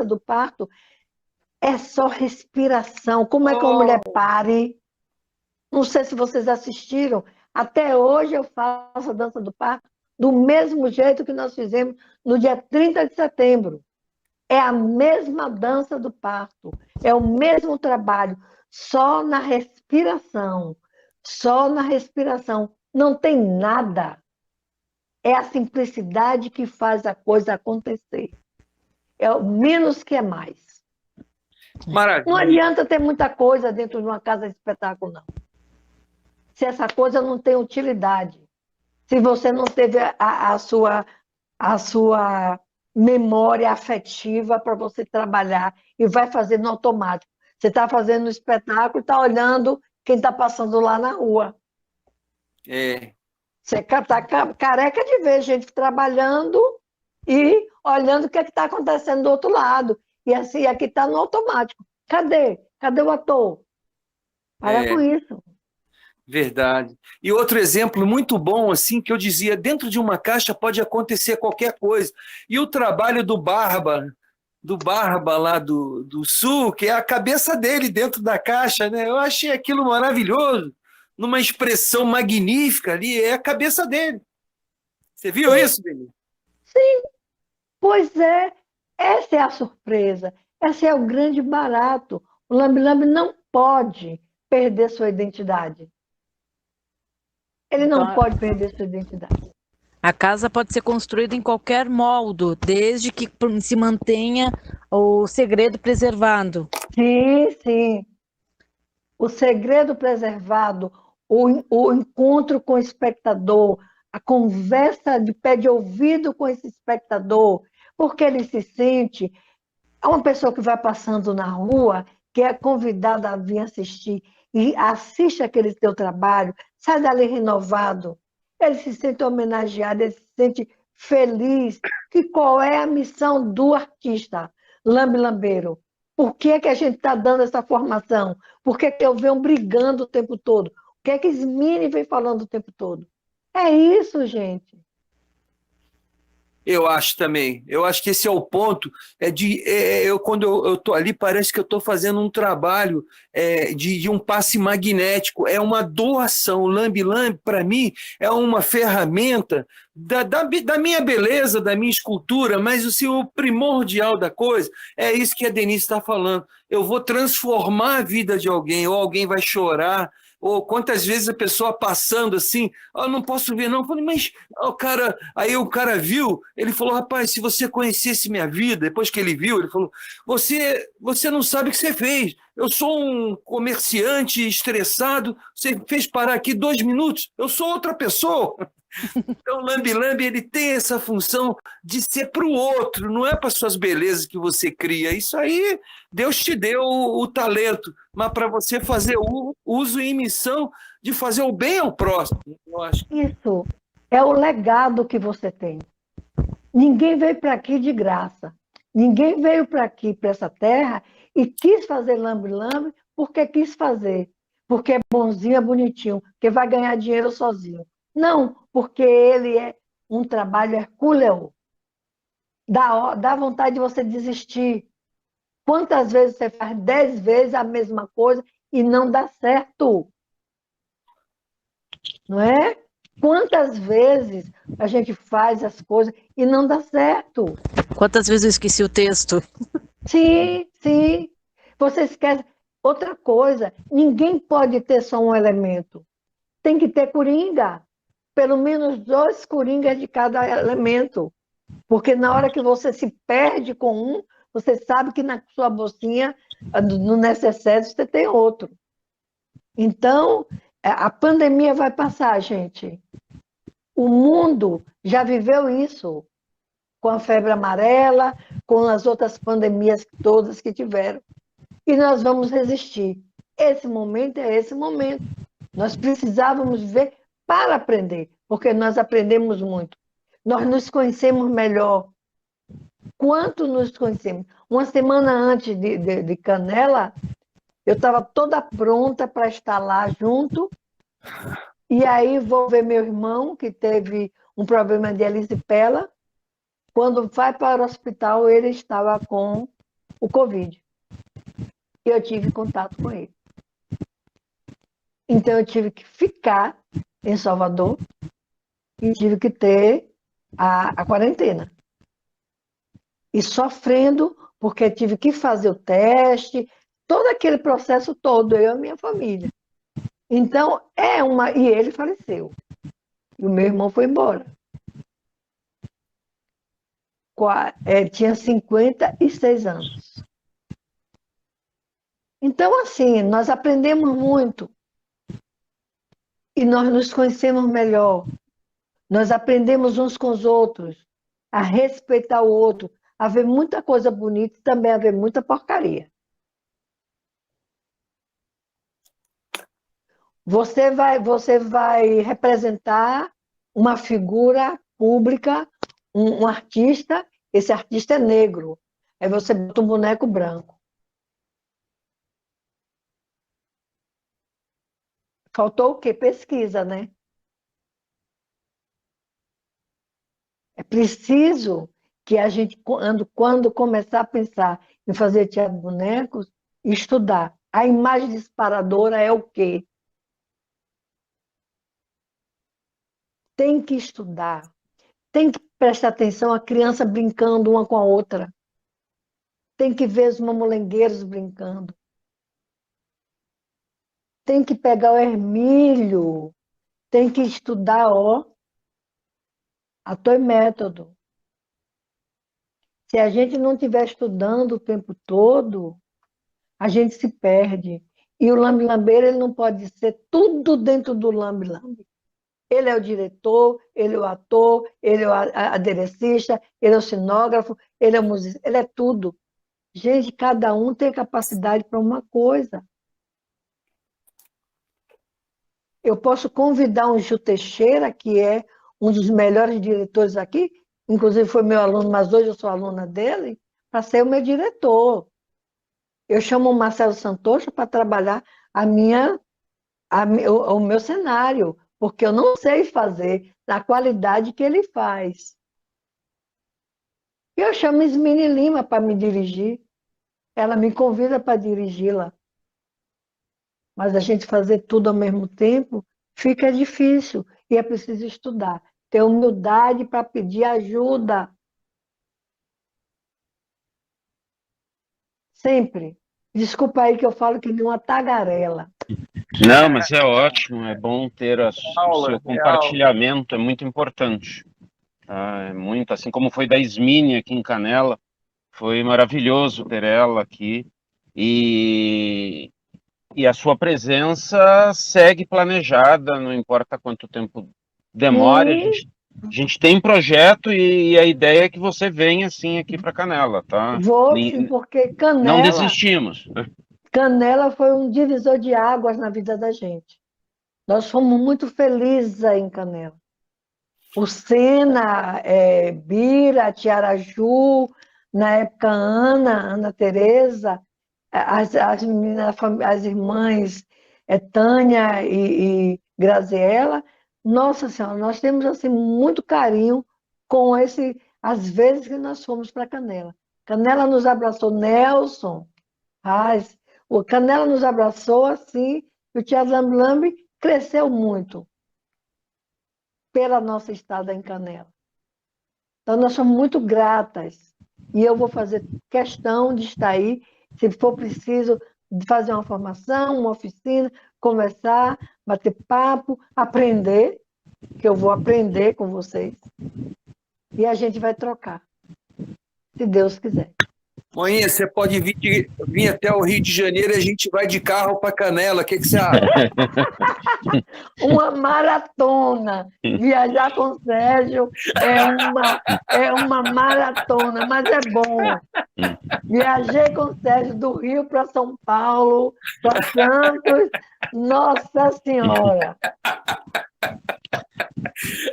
do parto é só respiração. Como é que uma mulher pare? Não sei se vocês assistiram. Até hoje eu faço a dança do parto do mesmo jeito que nós fizemos no dia 30 de setembro. É a mesma dança do parto, é o mesmo trabalho, só na respiração. Só na respiração. Não tem nada. É a simplicidade que faz a coisa acontecer. É o menos que é mais. Maravilha. Não adianta ter muita coisa dentro de uma casa de espetáculo, não. Se essa coisa não tem utilidade. Se você não teve a sua memória afetiva para você trabalhar e vai fazer no automático. Você está fazendo um espetáculo e está olhando quem está passando lá na rua. Você está careca de ver gente trabalhando e olhando o que está acontecendo do outro lado. E assim, aqui está no automático. Cadê? Cadê o ator? Para com isso. Verdade. E outro exemplo muito bom, assim, que eu dizia, dentro de uma caixa pode acontecer qualquer coisa. E o trabalho do Barba lá do Sul, que é a cabeça dele dentro da caixa, né? Eu achei aquilo maravilhoso, numa expressão magnífica ali, é a cabeça dele. Você viu isso, Denise? Sim, pois é. Essa é a surpresa. Esse é o grande barato. O lambe-lambe não pode perder sua identidade. Ele não pode perder sua identidade. A casa pode ser construída em qualquer molde, desde que se mantenha o segredo preservado. Sim, sim. O segredo preservado, o encontro com o espectador, a conversa de pé de ouvido com esse espectador, porque ele se sente... É uma pessoa que vai passando na rua, que é convidada a vir assistir, e assiste aquele teu trabalho, sai dali renovado, ele se sente homenageado, ele se sente feliz. Que qual é a missão do artista lambe-lambeiro? Por que a gente está dando essa formação? Por que eu venho brigando o tempo todo? O que Yasmine vem falando o tempo todo? É isso, gente. Eu acho também. Eu acho que esse é o ponto. Quando eu estou ali, parece que eu estou fazendo um trabalho de um passe magnético. É uma doação. O lambe-lambe, para mim, é uma ferramenta da minha beleza, da minha escultura, mas o primordial da coisa é isso que a Denise está falando. Eu vou transformar a vida de alguém, ou alguém vai chorar, ou quantas vezes a pessoa passando assim, não posso ver não, eu falei, mas aí o cara viu, ele falou, rapaz, se você conhecesse minha vida, depois que ele viu, ele falou, você não sabe o que você fez, eu sou um comerciante estressado, você fez parar aqui 2 minutos, eu sou outra pessoa. Então, o lambe-lambe, ele tem essa função de ser para o outro, não é para suas belezas que você cria. Isso aí, Deus te deu o talento, mas para você fazer o uso e missão de fazer o bem ao próximo. Eu acho. Isso é o legado que você tem. Ninguém veio para aqui de graça. Ninguém veio para aqui, para essa terra, e quis fazer lambe-lambe porque quis fazer. Porque é bonzinho, é bonitinho, porque vai ganhar dinheiro sozinho. Não, porque ele é um trabalho hercúleo. Dá vontade de você desistir. Quantas vezes você faz 10 vezes a mesma coisa e não dá certo? Não é? Quantas vezes a gente faz as coisas e não dá certo? Quantas vezes eu esqueci o texto? Sim, sim. Você esquece. Outra coisa, ninguém pode ter só um elemento. Tem que ter coringa. Pelo menos 2 coringas de cada elemento. Porque na hora que você se perde com um, você sabe que na sua bolsinha, no necessário, você tem outro. Então, a pandemia vai passar, gente. O mundo já viveu isso, com a febre amarela, com as outras pandemias todas que tiveram. E nós vamos resistir. Esse momento é esse momento. Nós precisávamos ver para aprender, porque nós aprendemos muito. Nós nos conhecemos melhor. Quanto nos conhecemos? Uma semana antes de Canela, eu estava toda pronta para estar lá junto. E aí vou ver meu irmão, que teve um problema de erisipela. Quando vai para o hospital, ele estava com o Covid. E eu tive contato com ele. Então eu tive que ficar em Salvador e tive que ter a quarentena. E sofrendo, porque tive que fazer o teste, todo aquele processo todo, eu e a minha família. Então, E ele faleceu. E o meu irmão foi embora. Tinha 56 anos. Então, assim, nós aprendemos muito. E nós nos conhecemos melhor. Nós aprendemos uns com os outros a respeitar o outro, a ver muita coisa bonita e também a ver muita porcaria. Você vai representar uma figura pública, um artista, esse artista é negro. Aí você bota um boneco branco. Faltou o quê? Pesquisa, né? É preciso que a gente, quando começar a pensar em fazer teatro de bonecos, estudar. A imagem disparadora é o quê? Tem que estudar. Tem que prestar atenção a criança brincando uma com a outra. Tem que ver os mamulengueiros brincando. Tem que pegar o ermilho. Tem que estudar, ator e método. Se a gente não estiver estudando o tempo todo, a gente se perde. E o lambe-lambeiro, ele não pode ser tudo dentro do lambe-lambe. Ele é o diretor, ele é o ator, ele é o aderecista, ele é o cenógrafo, ele é o musicista, ele é tudo. Gente, cada um tem capacidade para uma coisa. Eu posso convidar um Gil Teixeira, que é um dos melhores diretores aqui, inclusive foi meu aluno, mas hoje eu sou aluna dele, para ser o meu diretor. Eu chamo o Marcelo Santocho para trabalhar o meu cenário, porque eu não sei fazer na qualidade que ele faz. Eu chamo Ismene Lima para me dirigir. Ela me convida para dirigi-la. Mas a gente fazer tudo ao mesmo tempo fica difícil. E é preciso estudar. Ter humildade para pedir ajuda. Sempre. Desculpa aí que eu falo que nem uma tagarela. Não, mas é ótimo, é bom ter o seu compartilhamento, é muito importante. Tá? É muito, assim como foi da Ismene aqui em Canela, foi maravilhoso ter ela aqui. E a sua presença segue planejada, não importa quanto tempo demore, a gente tem projeto e a ideia é que você venha assim aqui para Canela, tá? Vou sim, porque Canela... Não desistimos. Canela foi um divisor de águas na vida da gente. Nós fomos muito felizes aí em Canela. o Sena, Bira, Tiaraju, na época Ana Tereza, as meninas, as irmãs Tânia e Graziela. Nossa Senhora, nós temos assim muito carinho com as vezes que nós fomos para Canela. Canela nos abraçou, Nelson, o Canela nos abraçou assim, e o Teatro Lambe-Lambe cresceu muito pela nossa estada em Canela. Então, nós somos muito gratas. E eu vou fazer questão de estar aí, se for preciso, de fazer uma formação, uma oficina, conversar, bater papo, aprender, que eu vou aprender com vocês. E a gente vai trocar, se Deus quiser. Moinha, você pode vir até o Rio de Janeiro e a gente vai de carro para Canela. O que você acha? Uma maratona. Viajar com o Sérgio é uma maratona, mas é bom. Viajei com o Sérgio do Rio para São Paulo, para Santos. Nossa Senhora!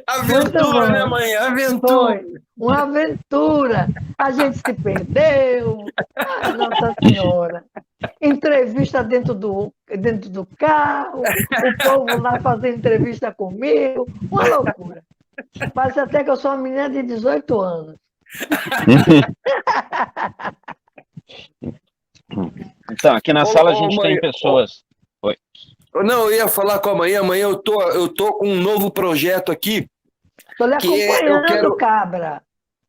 Aventura, né, mãe? Aventura. Foi uma aventura. A gente se perdeu. Ai, Nossa Senhora. Entrevista dentro do carro, o povo lá fazendo entrevista comigo. Uma loucura. Parece até que eu sou uma menina de 18 anos. Então, aqui na sala a gente tem pessoas... Oi. Não, eu ia falar com a mãe. Amanhã eu tô com um novo projeto aqui. Estou lhe acompanhando, Cabra.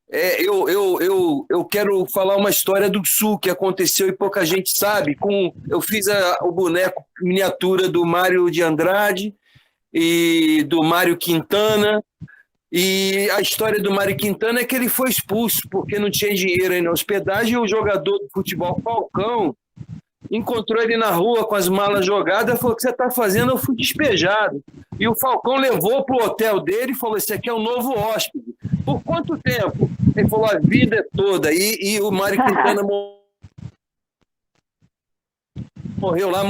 Eu quero falar uma história do Sul que aconteceu e pouca gente sabe. Eu fiz o boneco miniatura do Mário de Andrade e do Mário Quintana. E a história do Mário Quintana é que ele foi expulso porque não tinha dinheiro aí na hospedagem. E o jogador do futebol Falcão encontrou ele na rua com as malas jogadas e falou: o que você está fazendo? Eu fui despejado. E o Falcão levou para o hotel dele e falou: esse aqui é o novo hóspede. Por quanto tempo? Ele falou: a vida toda. E o Mário Quintana morreu lá,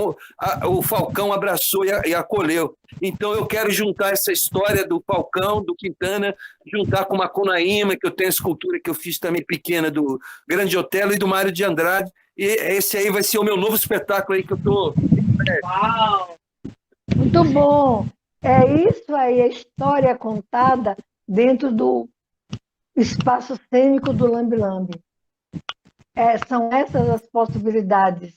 o Falcão abraçou e acolheu. Então eu quero juntar essa história do Falcão, do Quintana, juntar com Macunaíma, que eu tenho a escultura que eu fiz também pequena, do Grande Otelo, e do Mário de Andrade. E esse aí vai ser o meu novo espetáculo aí que eu tô... Uau! Muito bom! É isso aí, a história contada dentro do espaço cênico do Lambe-Lambe. São essas as possibilidades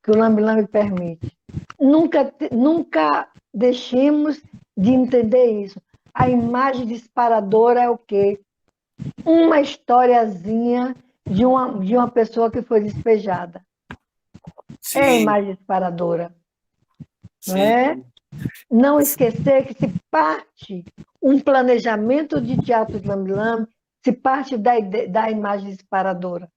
que o Lambe-Lambe permite. Nunca deixemos de entender isso. A imagem disparadora é o quê? Uma historiazinha de uma pessoa que foi despejada. Sim. É a imagem disparadora. Não é? Não esquecer que se parte um planejamento de teatro de Lambe-Lambe, se parte da imagem disparadora.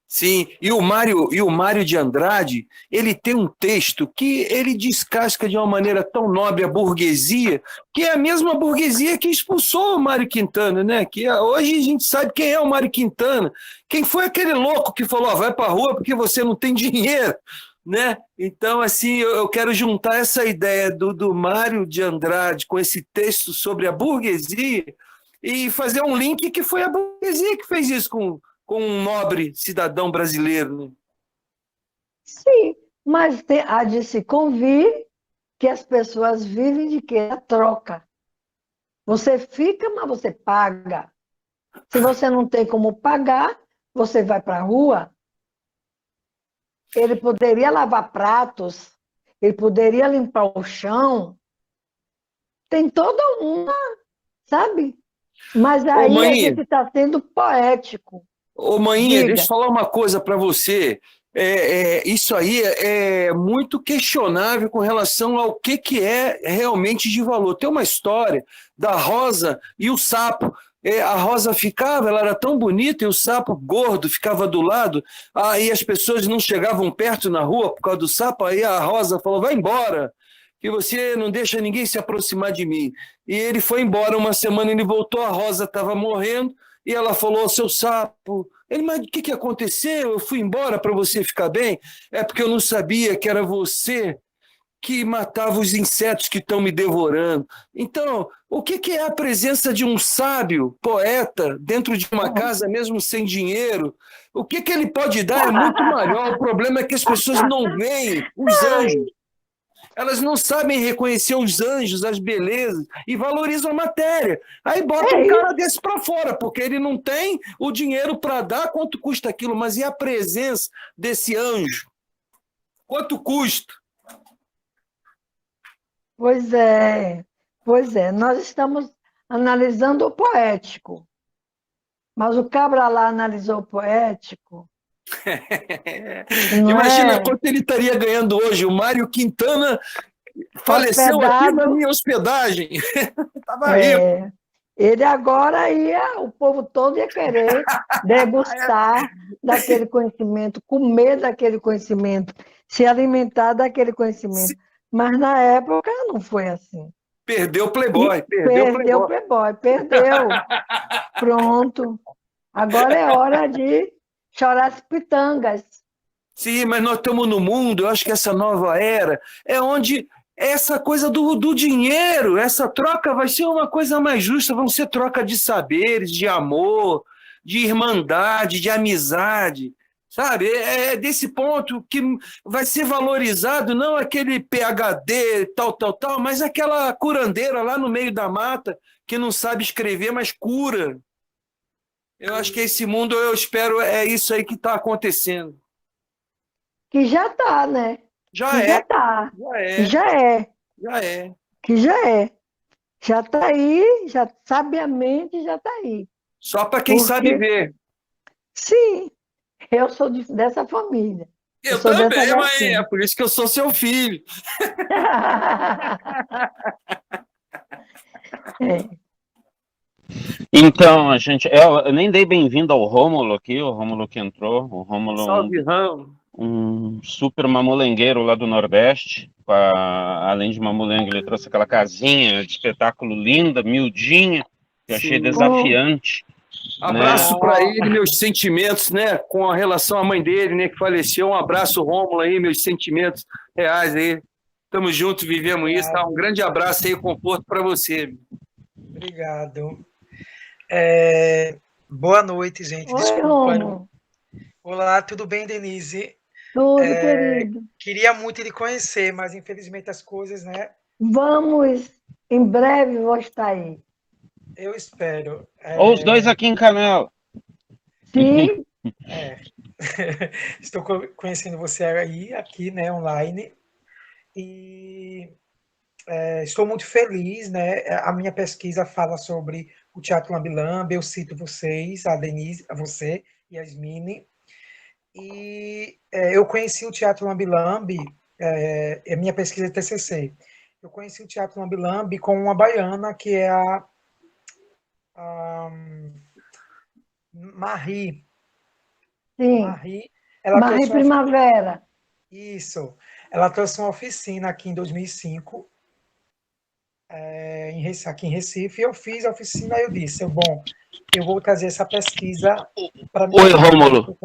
Sim, e o Mário de Andrade, ele tem um texto que ele descasca de uma maneira tão nobre a burguesia, que é a mesma burguesia que expulsou o Mário Quintana, né? Que hoje a gente sabe quem é o Mário Quintana. Quem foi aquele louco que falou: vai para a rua porque você não tem dinheiro, né? Então, assim, eu quero juntar essa ideia do Mário de Andrade com esse texto sobre a burguesia e fazer um link que foi a burguesia que fez isso com um nobre cidadão brasileiro. Né? Sim, mas há de se convir que as pessoas vivem de quê? A troca. Você fica, mas você paga. Se você não tem como pagar, você vai para a rua. Ele poderia lavar pratos, ele poderia limpar o chão. Tem toda uma, sabe? Mas aí a gente está sendo poético. Ô, Maninha, deixa eu falar uma coisa para você. Isso aí é muito questionável com relação ao que é realmente de valor. Tem uma história da Rosa e o sapo. A Rosa ela era tão bonita, e o sapo gordo ficava do lado, aí as pessoas não chegavam perto na rua por causa do sapo, aí a Rosa falou: vai embora, que você não deixa ninguém se aproximar de mim. E ele foi embora, uma semana ele voltou, a Rosa estava morrendo, e ela falou: seu sapo. Ele: mas o que aconteceu? Eu fui embora para você ficar bem? É porque eu não sabia que era você que matava os insetos que estão me devorando. Então, o que é a presença de um sábio, poeta, dentro de uma casa, mesmo sem dinheiro? O que ele pode dar é muito maior. O problema é que as pessoas não veem os anjos. Elas não sabem reconhecer os anjos, as belezas, e valorizam a matéria. Aí bota um cara desse para fora, porque ele não tem o dinheiro para dar, quanto custa aquilo, mas e a presença desse anjo? Quanto custa? Pois é, nós estamos analisando o poético, mas o cabra lá analisou o poético. Não Imagina é? quanto ele estaria ganhando hoje. O Mário Quintana faleceu aqui na minha hospedagem. Estava rico. Ele agora o povo todo ia querer degustar daquele conhecimento, comer daquele conhecimento, se alimentar daquele conhecimento. Mas na época não foi assim. Perdeu o Playboy. Perdeu o Playboy, perdeu. Pronto. Agora é hora de chorar as pitangas. Sim, mas nós estamos no mundo, eu acho que essa nova era é onde essa coisa do dinheiro, essa troca vai ser uma coisa mais justa, vão ser troca de saberes, de amor, de irmandade, de amizade. Sabe? É desse ponto que vai ser valorizado não aquele PhD, tal, mas aquela curandeira lá no meio da mata que não sabe escrever, mas cura. Eu acho que esse mundo, eu espero, é isso aí que está acontecendo. Que já está, né? Já é. Já está aí, já sabiamente já está aí. Só para quem sabe ver. Sim. Eu sou dessa família. Eu também, mas é por isso que eu sou seu filho. Então, eu nem dei bem-vindo ao Rômulo aqui, o Rômulo que entrou. O Rômulo, salve, Rômulo. Um super mamulengueiro lá do Nordeste. Além de mamulengo, ele trouxe aquela casinha de espetáculo linda, miudinha, que eu achei desafiante. Abraço para ele, meus sentimentos, né, com a relação à mãe dele, né, que faleceu. Um abraço, Rômulo, aí, meus sentimentos reais aí. Estamos juntos, vivemos isso. Tá? Um grande abraço aí, conforto para você. Obrigado. Boa noite, gente. Oi, desculpa. Rômulo. Olá, tudo bem, Denise? Tudo, querido. Queria muito lhe conhecer, mas infelizmente as coisas, né? Vamos, em breve vou estar aí. Eu espero. Ou os dois aqui em Canela. Sim. Estou conhecendo você aí, aqui, né, online. E estou muito feliz, né? A minha pesquisa fala sobre o Teatro Lambi-Lambi. Eu cito vocês, a Denise, a você e a Yasmine. E eu conheci o Teatro Lambi-Lambi, é minha pesquisa de TCC. Eu conheci o Teatro Lambi-Lambi com uma baiana que é a Marie. Sim. Marie Primavera. Isso. Ela trouxe uma oficina aqui em 2005, aqui em Recife, e eu fiz a oficina e eu disse, bom, eu vou trazer essa pesquisa para mim. Oi, Rômulo.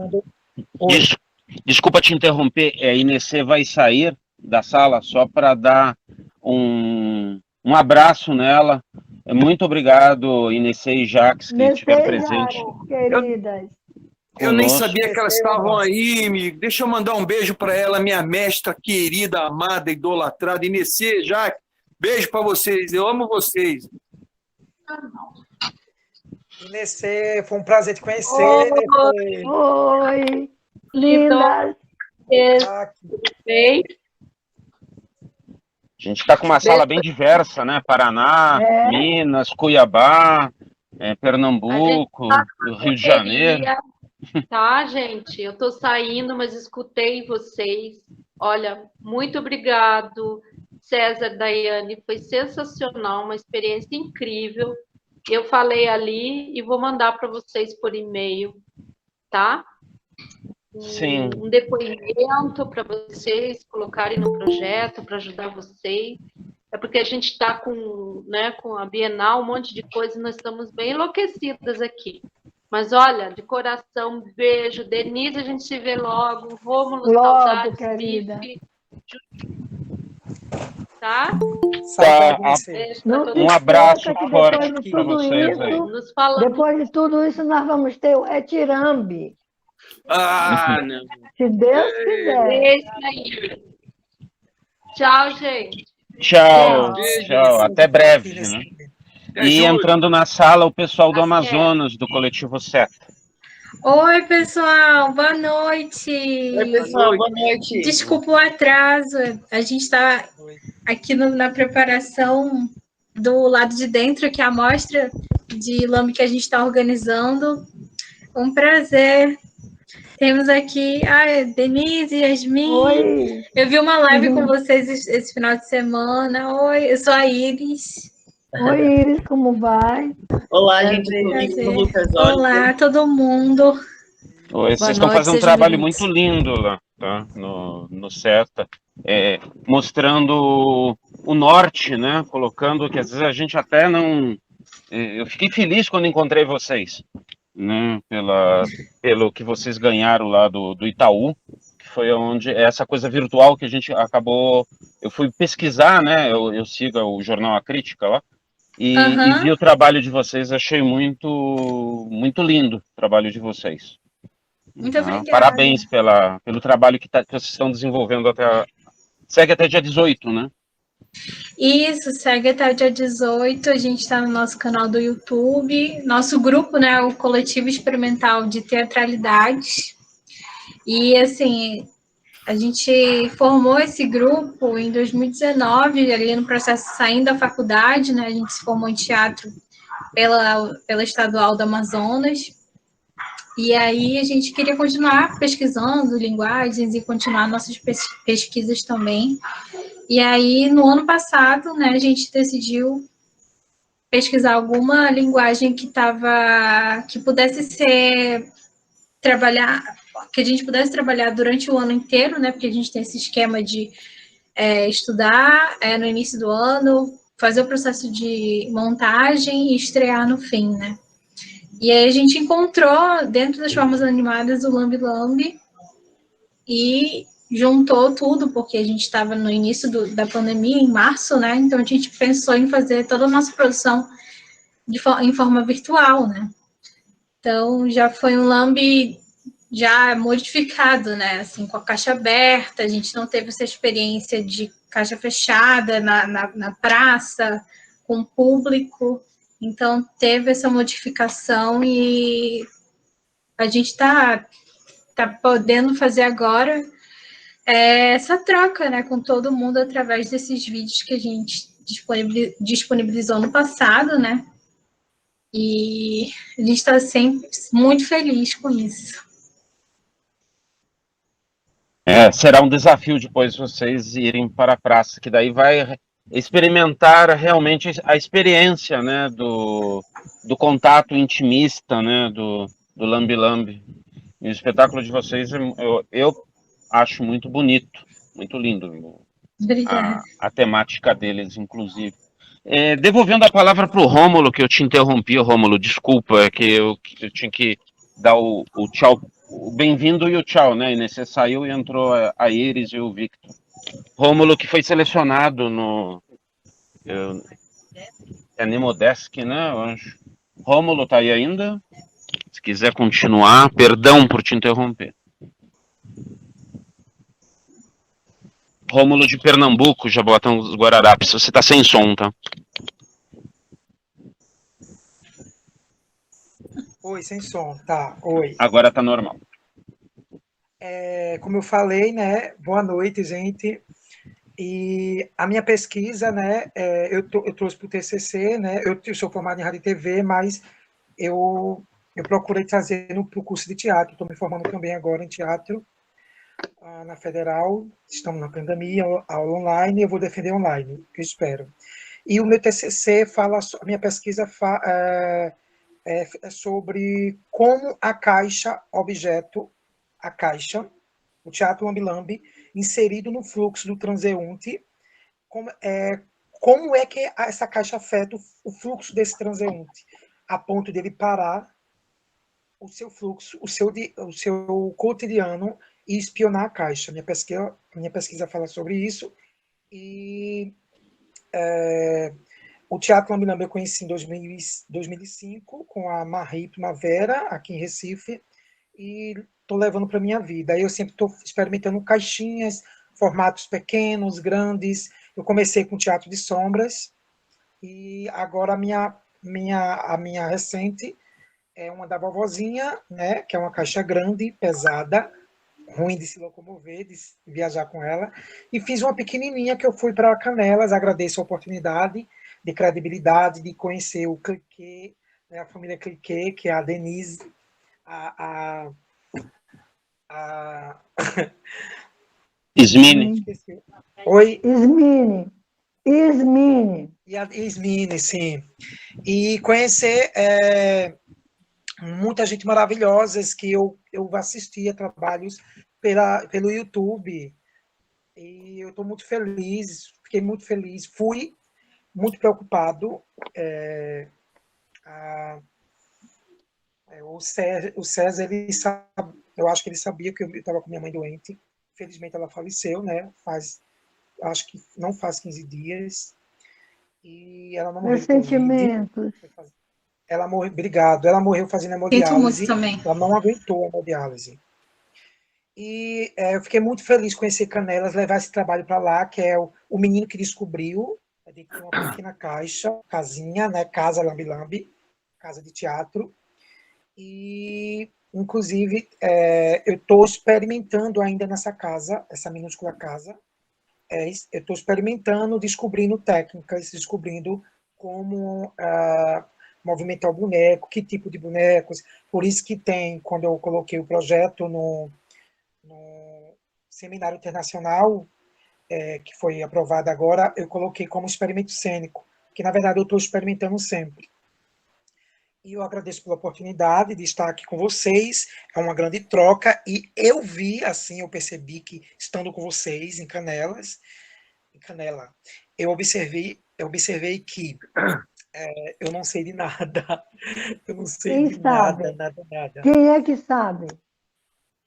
Desculpa te interromper, a Inês vai sair da sala só para dar um abraço nela. Muito obrigado, Inês e Jacques, que estiveram presentes. Queridas. Eu nem sabia que elas estavam aí, amigo. Deixa eu mandar um beijo para ela, minha mestra querida, amada, idolatrada. Inês, Jacques, beijo para vocês. Eu amo vocês. Inês, foi um prazer te conhecer. Oi. Lindas. Bem. A gente está com uma sala bem diversa, né? Paraná, Minas, Cuiabá, Pernambuco, Rio de Janeiro. Tá, gente? Eu estou saindo, mas escutei vocês. Olha, muito obrigado, César, Daiane. Foi sensacional, uma experiência incrível. Eu falei ali e vou mandar para vocês por e-mail, tá? Sim. Um depoimento para vocês colocarem no projeto, para ajudar vocês. É porque a gente está com a Bienal, um monte de coisa, e nós estamos bem enlouquecidas aqui. Mas, olha, de coração, beijo. Denise, a gente se vê logo. Rômulo, saudades, querida. Bife. Tá? Sai pra Tá, você. Beijo pra Não todo se um mundo. abraço esqueça que forte depois de para tudo vocês aí. isso, Nos falamos. depois de tudo isso, nós vamos ter o Retirambi, Ah, não. se Deus quiser. Beijo aí. Tchau, gente. Tchau, Tchau. tchau, até breve, né? É, E Júlio. entrando na sala, o pessoal do Até. Amazonas, do coletivo Seta. Oi, pessoal, boa noite. Oi, pessoal, boa noite. Desculpa o atraso, a gente está aqui na preparação do lado de dentro, que é a mostra de lambe que a gente está organizando. Um prazer. Temos aqui a Denise, Yasmin. Oi. Eu vi uma live com Uhum. vocês esse final de semana. Oi, eu sou a Iris. Oi, Iris, como vai? Olá, gente, eu sou o Prazer. Lucas Oliver. Olá, todo mundo. Oi, vocês estão noite, fazendo um sejam trabalho bem-vindos. muito lindo lá, tá? No Seta, mostrando o norte, né? Colocando que às vezes a gente até não. Eu fiquei feliz quando encontrei vocês, né? Pelo que vocês ganharam lá do Itaú, que foi onde essa coisa virtual que a gente acabou. Eu fui pesquisar, né? Eu sigo o jornal A Crítica lá. E vi o trabalho de vocês, achei muito lindo o trabalho de vocês. Muito obrigada. Parabéns pelo trabalho que vocês estão desenvolvendo segue até dia 18, né? Isso, segue até o dia 18. A gente está no nosso canal do YouTube. Nosso grupo, né, o Coletivo Experimental de Teatralidades. E, assim, a gente formou esse grupo em 2019, ali no processo saindo da faculdade, né? A gente se formou em teatro pela Estadual do Amazonas. E aí a gente queria continuar pesquisando linguagens e continuar nossas pesquisas também. E aí, no ano passado, né, a gente decidiu pesquisar alguma linguagem que pudesse que a gente pudesse trabalhar durante o ano inteiro, né, porque a gente tem esse esquema de estudar no início do ano, fazer o processo de montagem e estrear no fim, né. E aí a gente encontrou, dentro das formas animadas, o Lambe Lambe e juntou tudo, porque a gente estava no início da pandemia, em março, né? Então a gente pensou em fazer toda a nossa produção em forma virtual, né? Então já foi um Lambe já modificado, né? Assim, com a caixa aberta, a gente não teve essa experiência de caixa fechada na praça, com público. Então, teve essa modificação e a gente está podendo fazer agora essa troca, né, com todo mundo através desses vídeos que a gente disponibilizou no passado, né? E a gente está sempre muito feliz com isso. Será um desafio depois vocês irem para a praça, que daí vai experimentar realmente a experiência, né, do contato intimista, né, do Lambe Lambe. E o espetáculo de vocês eu acho muito bonito, muito lindo. Obrigada. A temática deles, inclusive. Devolvendo a palavra para o Rômulo, que eu te interrompi, Rômulo, desculpa, que eu tinha que dar o tchau, o bem-vindo e o tchau, né? E você saiu e entrou a Iris e o Victor. Rômulo, que foi selecionado no Nemodesk, né? Eu acho. Rômulo, tá aí ainda? Se quiser continuar, perdão por te interromper. Rômulo de Pernambuco, Jaboatão dos Guararapes. Você tá sem som, tá? Oi, sem som, tá, oi. Agora tá normal. Como eu falei, né, boa noite, gente. E a minha pesquisa, né, eu trouxe para o TCC, né, eu sou formado em rádio e TV, mas eu procurei trazer para o curso de teatro, estou me formando também agora em teatro, na Federal, estamos na pandemia, aula online, eu vou defender online, eu espero. E o meu TCC a minha pesquisa é sobre como a caixa, objeto, o teatro Lambe Lambe, inserido no fluxo do transeunte, como é que essa caixa afeta o fluxo desse transeunte, a ponto dele parar o seu fluxo, o seu cotidiano e espionar a caixa. Minha pesquisa fala sobre isso, E o Teatro Lambi-Lambi eu conheci em 2005 com a Marie Primavera, aqui em Recife, e estou levando para a minha vida. Eu sempre estou experimentando caixinhas, formatos pequenos, grandes. Eu comecei com teatro de sombras, e agora a minha recente é uma da vovozinha, né, que é uma caixa grande, pesada, ruim de se locomover, de viajar com ela, e fiz uma pequenininha que eu fui para Canelas. Agradeço a oportunidade de credibilidade, de conhecer o Cliquet, né, a família Cliquet, que é a Denise, Ismine. Esqueci. Oi? Ismine. E a Ismine, sim. E conhecer muita gente maravilhosa que eu assistia trabalhos pelo YouTube. E eu estou muito feliz, fiquei muito feliz, fui muito preocupado. O César, ele sabe, eu acho que ele sabia que eu estava com minha mãe doente. Infelizmente ela faleceu, né? Acho que não faz 15 dias. E ela não morreu de Covid. Sentimentos. Ela morreu, obrigado. Ela morreu fazendo hemodiálise. Ela não aguentou a hemodiálise. E eu fiquei muito feliz com esse Canelas, levar esse trabalho para lá, que é o menino que descobriu, dentro de uma pequena casinha, né? Casa Lambi-Lambi, casa de teatro. E, inclusive, eu estou experimentando ainda nessa casa, essa minúscula casa. Eu estou experimentando, descobrindo técnicas, descobrindo como movimentar o boneco, que tipo de bonecos. Por isso que quando eu coloquei o projeto no Seminário Internacional, que foi aprovado agora, eu coloquei como experimento cênico, que, na verdade, eu estou experimentando sempre. E eu agradeço pela oportunidade de estar aqui com vocês. É uma grande troca. E eu vi, assim, eu percebi que, estando com vocês em Canela, eu observei que eu não sei de nada. Eu não sei de nada. Quem é que sabe?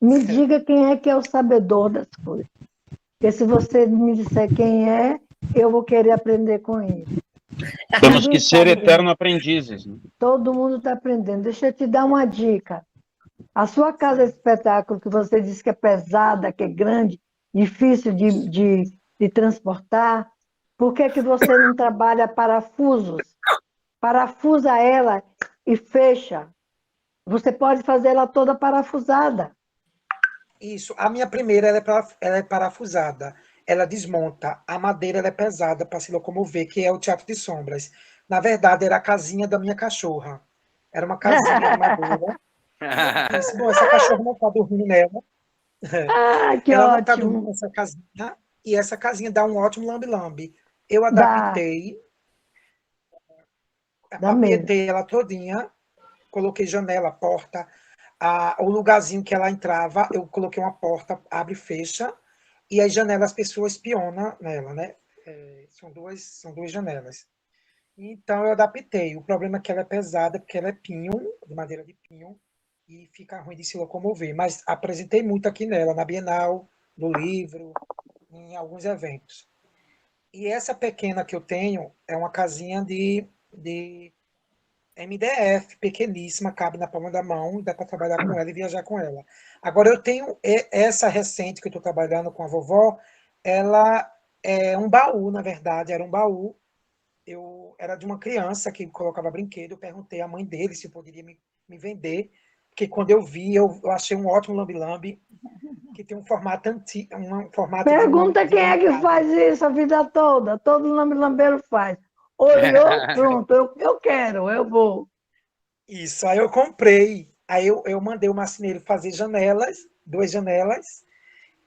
Me diga quem é que é o sabedor das coisas. Porque se você me disser quem é, eu vou querer aprender com ele. Temos que ser eterno aprendizes. Né? Todo mundo está aprendendo. Deixa eu te dar uma dica. A sua casa de espetáculo, que você disse que é pesada, que é grande, difícil de transportar, por que você não trabalha parafusos? Parafusa ela e fecha. Você pode fazer ela toda parafusada. Isso. A minha primeira ela é parafusada. Ela desmonta. A madeira ela é pesada para se locomover, que é o Teatro de Sombras. Na verdade, era a casinha da minha cachorra. Era uma casinha de madeira. Eu disse, bom, essa cachorra não está dormindo nela. Que ela não ótimo. está dormindo nessa casinha. E essa casinha dá um ótimo lambi-lambi. Eu adaptei, apietei ela todinha, coloquei janela, porta, o lugarzinho que ela entrava, eu coloquei uma porta, abre e fecha, e as janelas, as pessoas espionam nela, né? São duas janelas. Então, eu adaptei. O problema é que ela é pesada, porque ela é pinho, de madeira de pinho, e fica ruim de se locomover. Mas apresentei muito aqui nela, na Bienal, no livro, em alguns eventos. E essa pequena que eu tenho é uma casinha de MDF, pequeníssima, cabe na palma da mão, dá para trabalhar com ela e viajar com ela. Agora, eu tenho essa recente que eu estou trabalhando com a vovó, ela é um baú, na verdade, era um baú. Era de uma criança que colocava brinquedo, eu perguntei à mãe dele se poderia me vender, porque quando eu vi, eu achei um ótimo lambi-lambi, que tem um formato antigo. Pergunta quem é que faz isso a vida toda. Todo lambi-lambeiro faz. Olhou, pronto, eu quero, eu vou. Isso, aí eu comprei. Aí eu mandei o marceneiro fazer janelas, 2 janelas,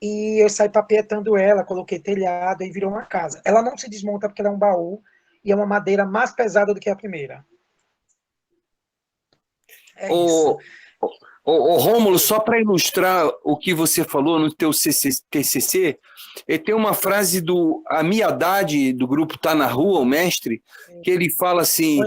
e eu saí papietando ela, coloquei telhado, e virou uma casa. Ela não se desmonta porque ela é um baú, e é uma madeira mais pesada do que a primeira. Isso. Rômulo, só para ilustrar o que você falou no teu TCC, tem uma frase do Amiadade, do grupo Tá na Rua, o mestre, que ele fala assim,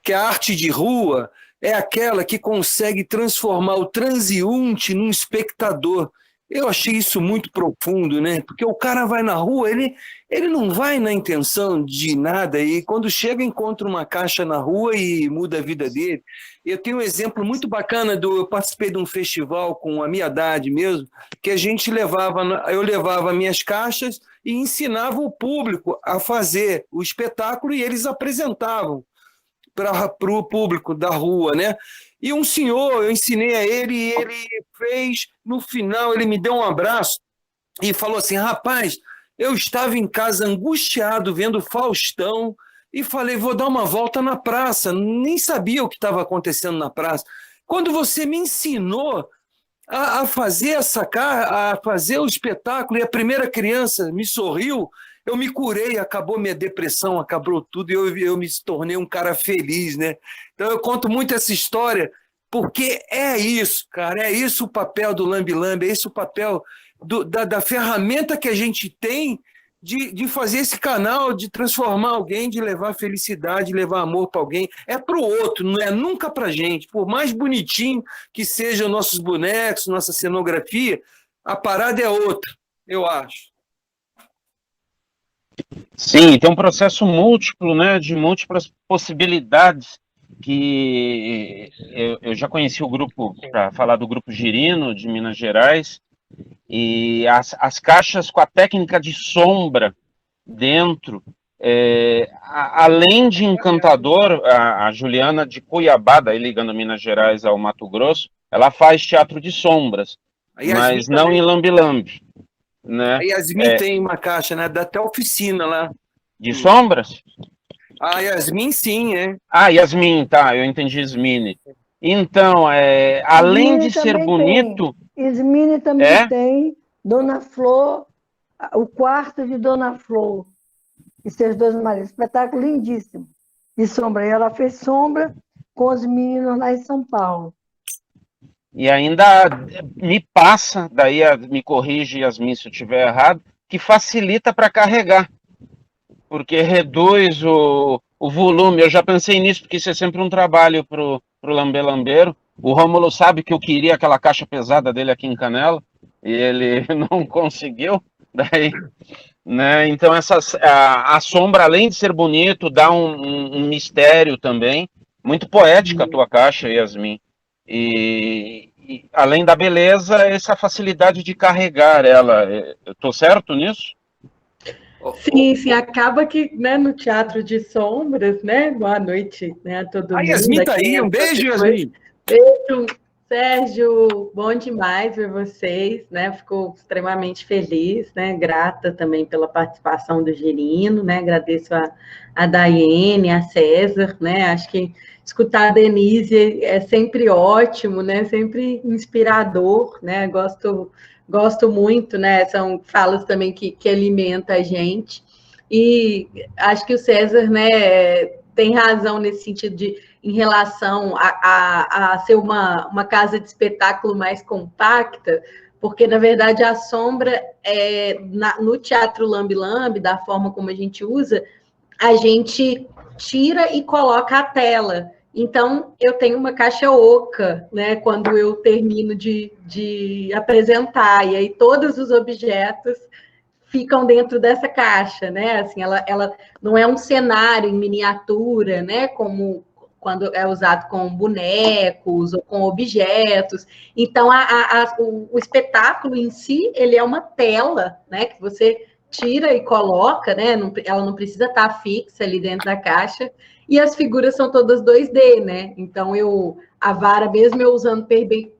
que a arte de rua é aquela que consegue transformar o transeunte num espectador, Eu achei isso muito profundo, né? Porque o cara vai na rua, ele não vai na intenção de nada, e quando chega, encontra uma caixa na rua e muda a vida dele. Eu tenho um exemplo muito bacana, eu participei de um festival com a minha idade mesmo, que eu levava minhas caixas e ensinava o público a fazer o espetáculo e eles apresentavam para o público da rua, né? E um senhor, eu ensinei a ele, e ele fez, no final, ele me deu um abraço e falou assim: rapaz, eu estava em casa angustiado vendo Faustão e falei, vou dar uma volta na praça, nem sabia o que estava acontecendo na praça. Quando você me ensinou a fazer a fazer o espetáculo, e a primeira criança me sorriu, eu me curei, acabou minha depressão, acabou tudo, e eu me tornei um cara feliz, né? Então eu conto muito essa história, porque é isso, cara, é isso o papel do Lambe Lambe, é esse o papel da ferramenta que a gente tem de fazer esse canal, de transformar alguém, de levar felicidade, de levar amor para alguém. É para o outro, não é nunca para a gente. Por mais bonitinho que sejam nossos bonecos, nossa cenografia, a parada é outra, eu acho. Sim, tem um processo múltiplo, né, de múltiplas possibilidades, que eu já conheci o grupo, para falar do Grupo Girino, de Minas Gerais, e as caixas com a técnica de sombra dentro, além de encantador, a Juliana de Cuiabá, daí ligando Minas Gerais ao Mato Grosso, ela faz teatro de sombras, mas não em lambe-lambe. Né? A Yasmin tem uma caixa, né? Dá até oficina lá. De sombras? A Yasmin, sim, é. Ah, Yasmin, tá, eu entendi Yasmine. Então, além de ser bonito... Yasmine também tem, Dona Flor, o quarto de Dona Flor, e seus dois maridos. Espetáculo lindíssimo, de sombra. E ela fez sombra com os meninos lá em São Paulo. E ainda me passa, daí me corrige, Yasmin, se eu estiver errado, que facilita para carregar, porque reduz o volume. Eu já pensei nisso, porque isso é sempre um trabalho para o lambe-lambeiro. O Rômulo sabe que eu queria aquela caixa pesada dele aqui em Canela, e ele não conseguiu. Daí, né? Então, a sombra, além de ser bonito, dá um mistério também. Muito poética a tua caixa, Yasmin. E além da beleza, essa facilidade de carregar ela. Eu estou certo nisso? Sim, sim, acaba que, né, no Teatro de Sombras, né, boa noite, né, a todo mundo. A Yasmin tá aí, um beijo, Yasmin. Beijo, Sérgio, bom demais ver vocês, né, fico extremamente feliz, né, grata também pela participação do Girino, né, agradeço a Daiane, a César, né, acho que escutar a Denise é sempre ótimo, né, sempre inspirador, né, gosto muito, né? São falas também que alimentam a gente. E acho que o César, né, tem razão nesse sentido em relação a ser uma casa de espetáculo mais compacta, porque, na verdade, a sombra, no Teatro Lambe Lambe, da forma como a gente usa, a gente tira e coloca a tela. Então, eu tenho uma caixa oca, né, quando eu termino de apresentar, e aí todos os objetos ficam dentro dessa caixa, né, assim, ela não é um cenário em miniatura, né, como quando é usado com bonecos ou com objetos. Então, o espetáculo em si, ele é uma tela, né, que você tira e coloca, né, ela não precisa estar fixa ali dentro da caixa. E as figuras são todas 2D, né? Então, a vara, mesmo eu usando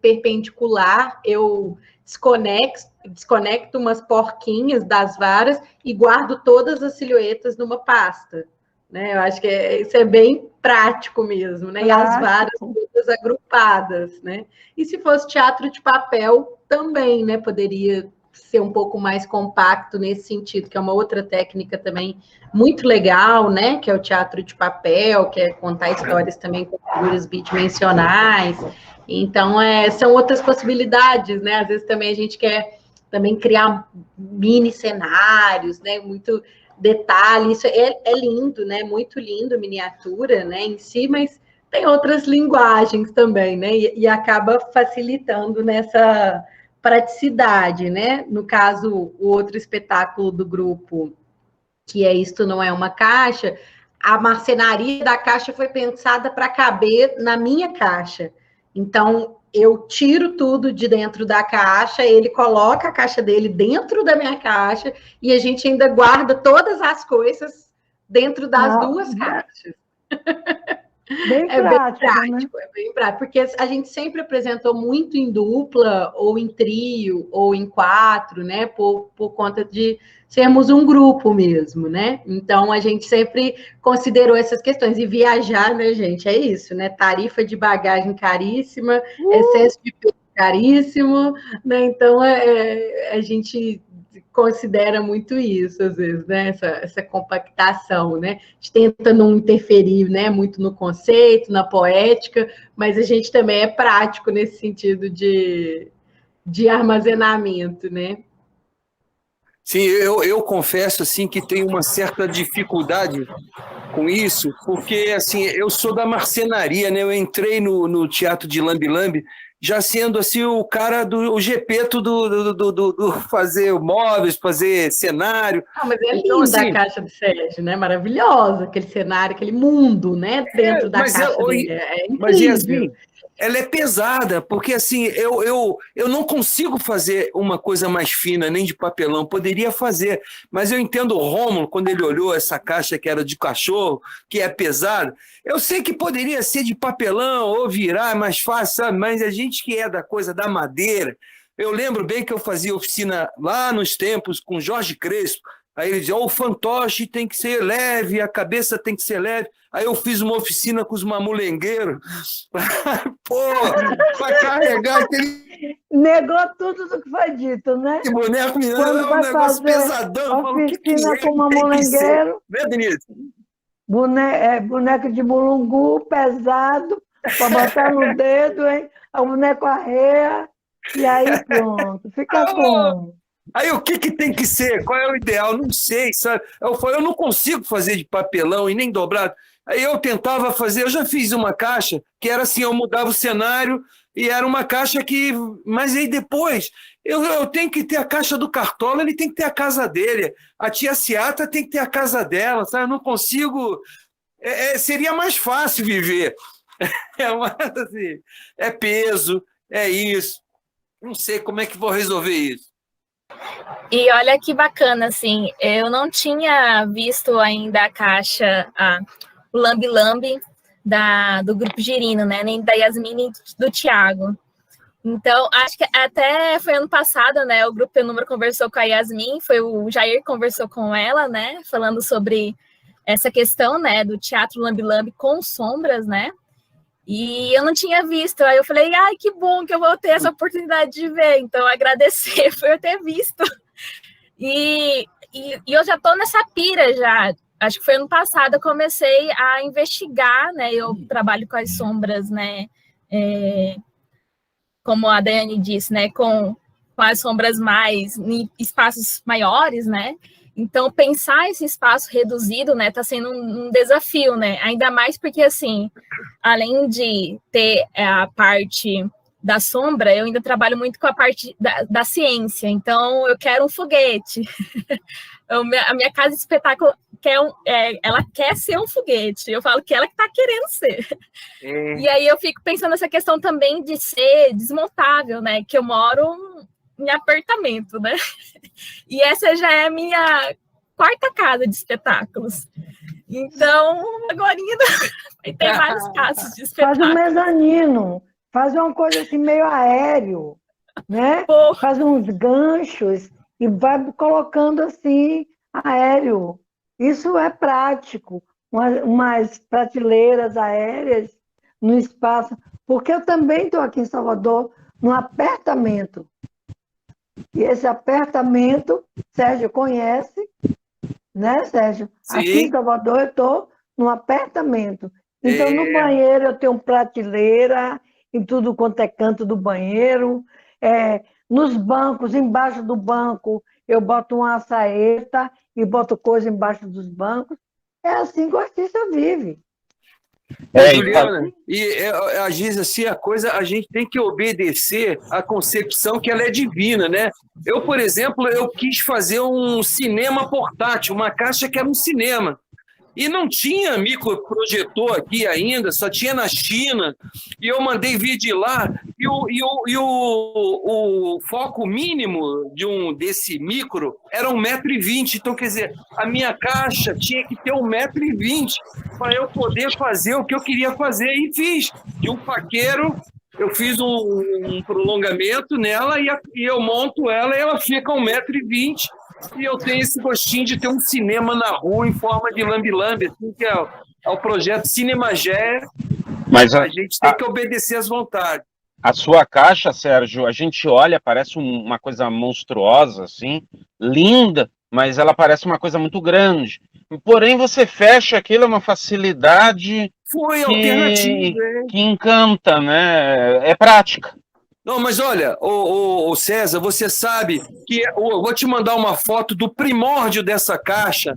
perpendicular, eu desconecto umas porquinhas das varas e guardo todas as silhuetas numa pasta, né? Eu acho que isso é bem prático mesmo, né? E as varas todas agrupadas, né? E se fosse teatro de papel, também, né? Poderia ser um pouco mais compacto nesse sentido, que é uma outra técnica também muito legal, né? Que é o teatro de papel, que é contar histórias também com figuras bidimensionais. Então, são outras possibilidades, né? Às vezes também a gente quer também criar mini cenários, né? Muito detalhe, isso é lindo, né? Muito lindo, miniatura, né? Em si, mas tem outras linguagens também, né? E acaba facilitando nessa praticidade, né? No caso, o outro espetáculo do grupo, que é Isto Não É Uma Caixa, a marcenaria da caixa foi pensada para caber na minha caixa. Então, eu tiro tudo de dentro da caixa, ele coloca a caixa dele dentro da minha caixa e a gente ainda guarda todas as coisas dentro das duas caixas. Bem prático, é bem prático, porque a gente sempre apresentou muito em dupla, ou em trio, ou em 4, né? Por conta de sermos um grupo mesmo, né? Então a gente sempre considerou essas questões. E viajar, né, gente? É isso, né? Tarifa de bagagem caríssima, excesso de peso caríssimo, né? Então a gente considera muito isso, às vezes, né? Essa compactação, né? A gente tenta não interferir, né, muito no conceito, na poética, mas a gente também é prático nesse sentido de armazenamento, né? Sim, eu confesso assim que tenho uma certa dificuldade com isso, porque assim, eu sou da marcenaria, né? Eu entrei no teatro de Lambe Lambe já sendo assim o cara o Gepeto do fazer móveis, fazer cenário. Mas é linda então, assim, a caixa do Sérgio, né? Maravilhosa, aquele cenário, aquele mundo, né? Dentro da caixa dele. É incrível. Mas é assim, ela é pesada, porque assim, eu não consigo fazer uma coisa mais fina, nem de papelão, poderia fazer, mas eu entendo o Rômulo, quando ele olhou essa caixa que era de cachorro, que é pesada, eu sei que poderia ser de papelão, ou virar mais fácil, sabe? Mas a gente que é da coisa da madeira, eu lembro bem que eu fazia oficina lá nos tempos com Jorge Crespo, aí ele dizia, o fantoche tem que ser leve, a cabeça tem que ser leve. Aí eu fiz uma oficina com os mamulengueiros. Pô, para carregar aquele... Negou tudo do que foi dito, né? Que boneco me Quando é um vai negócio fazer pesadão. oficina com mamulengueiro, né, Denise? boneco de mulungu pesado, para botar no dedo, hein? O boneco arreia, e aí pronto. Fica como? Aí o que tem que ser? Qual é o ideal? Não sei, sabe? Eu não consigo fazer de papelão e nem dobrado. Aí eu tentava fazer, eu já fiz uma caixa que era assim, eu mudava o cenário e era uma caixa que... Mas aí depois, eu tenho que ter a caixa do Cartola, ele tem que ter a casa dele. A tia Ciata tem que ter a casa dela, sabe? Eu não consigo... seria mais fácil viver. Assim, é peso, é isso. Não sei como é que vou resolver isso. E olha que bacana, assim, eu não tinha visto ainda a caixa, o Lambe Lambe do Grupo Girino, né, nem da Yasmin nem do Thiago. Então, acho que até foi ano passado, né, o Grupo Penumbra conversou com a Yasmin, foi o Jair que conversou com ela, né, falando sobre essa questão, né, do teatro Lambe Lambe com sombras, né, e eu não tinha visto, aí eu falei, ai, que bom que eu vou ter essa oportunidade de ver, então agradecer por eu ter visto. E eu já estou nessa pira já, acho que foi ano passado, eu comecei a investigar, né, eu trabalho com as sombras, né, como a Daiane disse, né, com as sombras mais, em espaços maiores, né, então pensar esse espaço reduzido, né, está sendo um desafio, né, ainda mais porque, assim, além de ter a parte da sombra, eu ainda trabalho muito com a parte da ciência, então eu quero um foguete. A minha casa de espetáculo ela quer ser um foguete, eu falo que ela que está querendo ser. E aí eu fico pensando nessa questão também de ser desmontável, né, que eu moro em apartamento, né, e essa já é a minha 4ª casa de espetáculos. Então, agora tem vários casos de espetáculos. Faz um mezanino, faz uma coisa assim meio aéreo, né? Faz uns ganchos e vai colocando assim aéreo. Isso é prático. Umas prateleiras aéreas no espaço, porque eu também estou aqui em Salvador num apartamento. E esse apartamento, Sérgio conhece, né, Sérgio? Sim. Aqui em Salvador eu estou num apartamento. Então, no banheiro eu tenho prateleira, em tudo quanto é canto do banheiro. Nos bancos, embaixo do banco, eu boto uma saeta e boto coisa embaixo dos bancos. É assim que o artista vive. Juliana, às vezes assim, a gente tem que obedecer à concepção que ela é divina, né? Eu, por exemplo, eu quis fazer um cinema portátil, uma caixa que era um cinema. E não tinha microprojetor aqui ainda, só tinha na China. E eu mandei vir de lá. E o foco mínimo desse micro era 1,20 m. Então, quer dizer, a minha caixa tinha que ter 1,20 m para eu poder fazer o que eu queria fazer. E fiz. De um faqueiro, eu fiz um prolongamento nela e eu monto ela e ela fica 1,20 m. E eu tenho esse gostinho de ter um cinema na rua em forma de lambe-lambe, assim, que é o projeto Cinemagé. Mas a gente tem que obedecer às vontades. A sua caixa, Sérgio, a gente olha, parece uma coisa monstruosa, assim, linda, mas ela parece uma coisa muito grande. Porém, você fecha aquilo, é uma facilidade que encanta, né? É prática. Não, mas olha, o César, você sabe que eu vou te mandar uma foto do primórdio dessa caixa.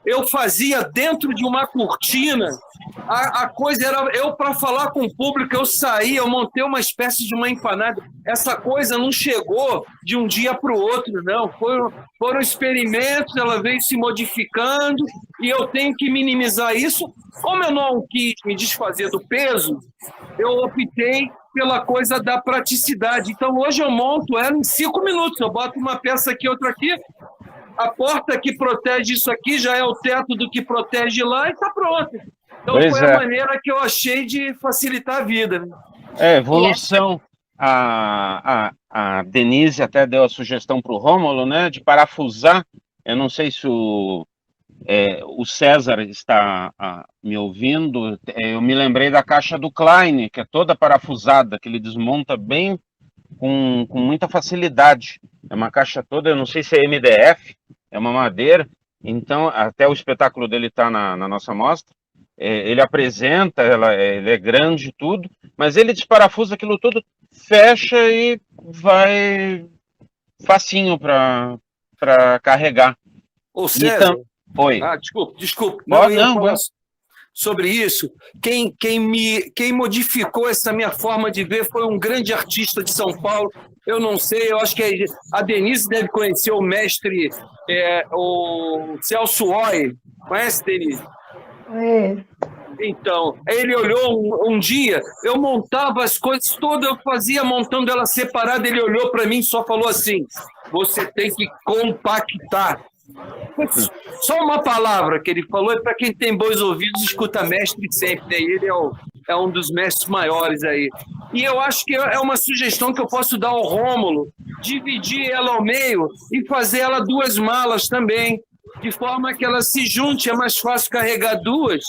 Eu fazia dentro de uma cortina. A coisa era... Eu, para falar com o público, eu saí, eu montei uma espécie de uma empanada. Essa coisa não chegou de um dia para o outro, não. Foram experimentos, ela veio se modificando e eu tenho que minimizar isso. Como eu não quis me desfazer do peso, eu optei pela coisa da praticidade. Então, hoje eu monto ela em 5 minutos. Eu boto uma peça aqui, outra aqui. A porta que protege isso aqui já é o teto do que protege lá e está pronto. Então, foi a maneira que eu achei de facilitar a vida. Evolução. A Denise até deu a sugestão para o Rômulo, né, de parafusar. Eu não sei se o César está me ouvindo. Eu me lembrei da caixa do Klein, que é toda parafusada, que ele desmonta bem com muita facilidade. É uma caixa toda, eu não sei se é MDF, é uma madeira. Então, até o espetáculo dele está na nossa mostra. Ele apresenta, ele é grande e tudo, mas ele desparafusa aquilo tudo, fecha e vai facinho para carregar. Ô, César... Oi. Desculpa. Não, sobre isso. Quem modificou essa minha forma de ver foi um grande artista de São Paulo. Eu não sei, eu acho que a Denise deve conhecer o mestre, o Celso Oi. Conhece, Denise? Então, ele olhou um dia, eu montava as coisas todas, eu fazia montando ela separada, ele olhou para mim e só falou assim: você tem que compactar. Só uma palavra que ele falou, e para quem tem bons ouvidos, escuta mestre sempre, né? Ele é um dos mestres maiores aí. E eu acho que é uma sugestão que eu posso dar ao Rômulo, dividir ela ao meio e fazer ela 2 malas também, de forma que ela se junte, é mais fácil carregar 2,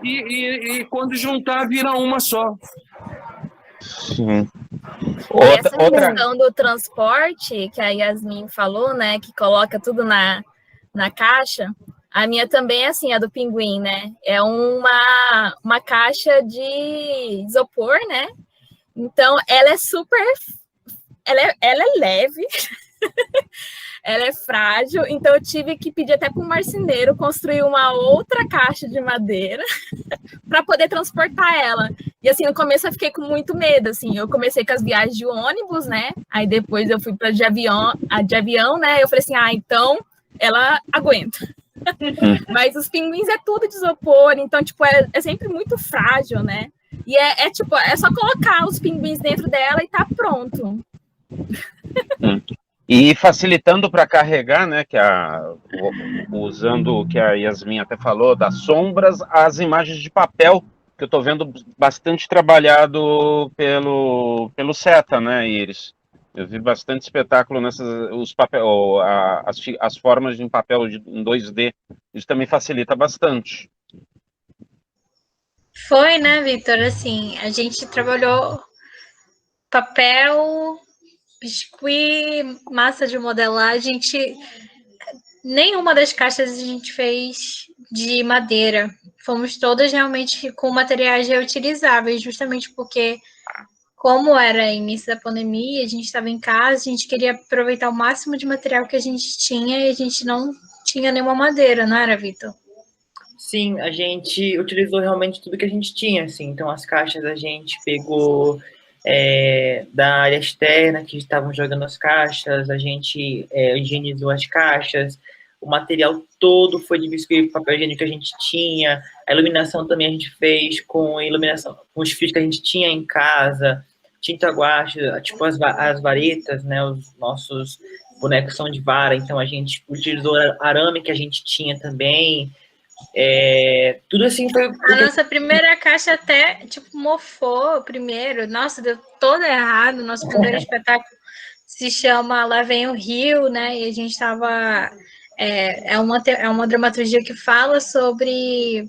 e quando juntar, vira uma só. Sim. Essa questão do transporte, que a Yasmin falou, né, que coloca tudo na caixa, a minha também é assim, a do Pinguim, né? É uma caixa de isopor, né? Então, ela é super... Ela é leve, ela é frágil, então eu tive que pedir até para o marceneiro construir uma outra caixa de madeira para poder transportar ela. E assim, no começo eu fiquei com muito medo, assim, eu comecei com as viagens de ônibus, né? Aí depois eu fui para de avião, né? Eu falei assim, então ela aguenta. Mas os pinguins é tudo de isopor, então, tipo, é sempre muito frágil, né? E tipo, é só colocar os pinguins dentro dela e tá pronto. E facilitando para carregar, né, usando o que a Yasmin até falou, das sombras, as imagens de papel, que eu estou vendo bastante trabalhado pelo Seta, né, Iris? Eu vi bastante espetáculo nessas, as formas em papel em 2D, isso também facilita bastante. Foi, né, Vitor? Assim, a gente trabalhou papel, biscuit, massa de modelar. Nenhuma das caixas a gente fez de madeira. Fomos todas realmente com materiais reutilizáveis, justamente porque, como era início da pandemia, a gente estava em casa, a gente queria aproveitar o máximo de material que a gente tinha e a gente não tinha nenhuma madeira, não era, Vitor? Sim, a gente utilizou realmente tudo que a gente tinha, assim. Então, as caixas a gente pegou da área externa, que estavam jogando as caixas, a gente higienizou as caixas, o material todo foi de biscoito, papel higiênico que a gente tinha, a iluminação também a gente fez com iluminação, com os fios que a gente tinha em casa, tinta guache, tipo as varetas, né, os nossos bonecos são de vara, então a gente utilizou arame que a gente tinha também, tudo assim foi... A nossa primeira caixa até, tipo, mofou primeiro. Nossa, deu todo errado. Nosso primeiro espetáculo se chama Lá Vem o Rio, né? E a gente estava... É uma dramaturgia que fala sobre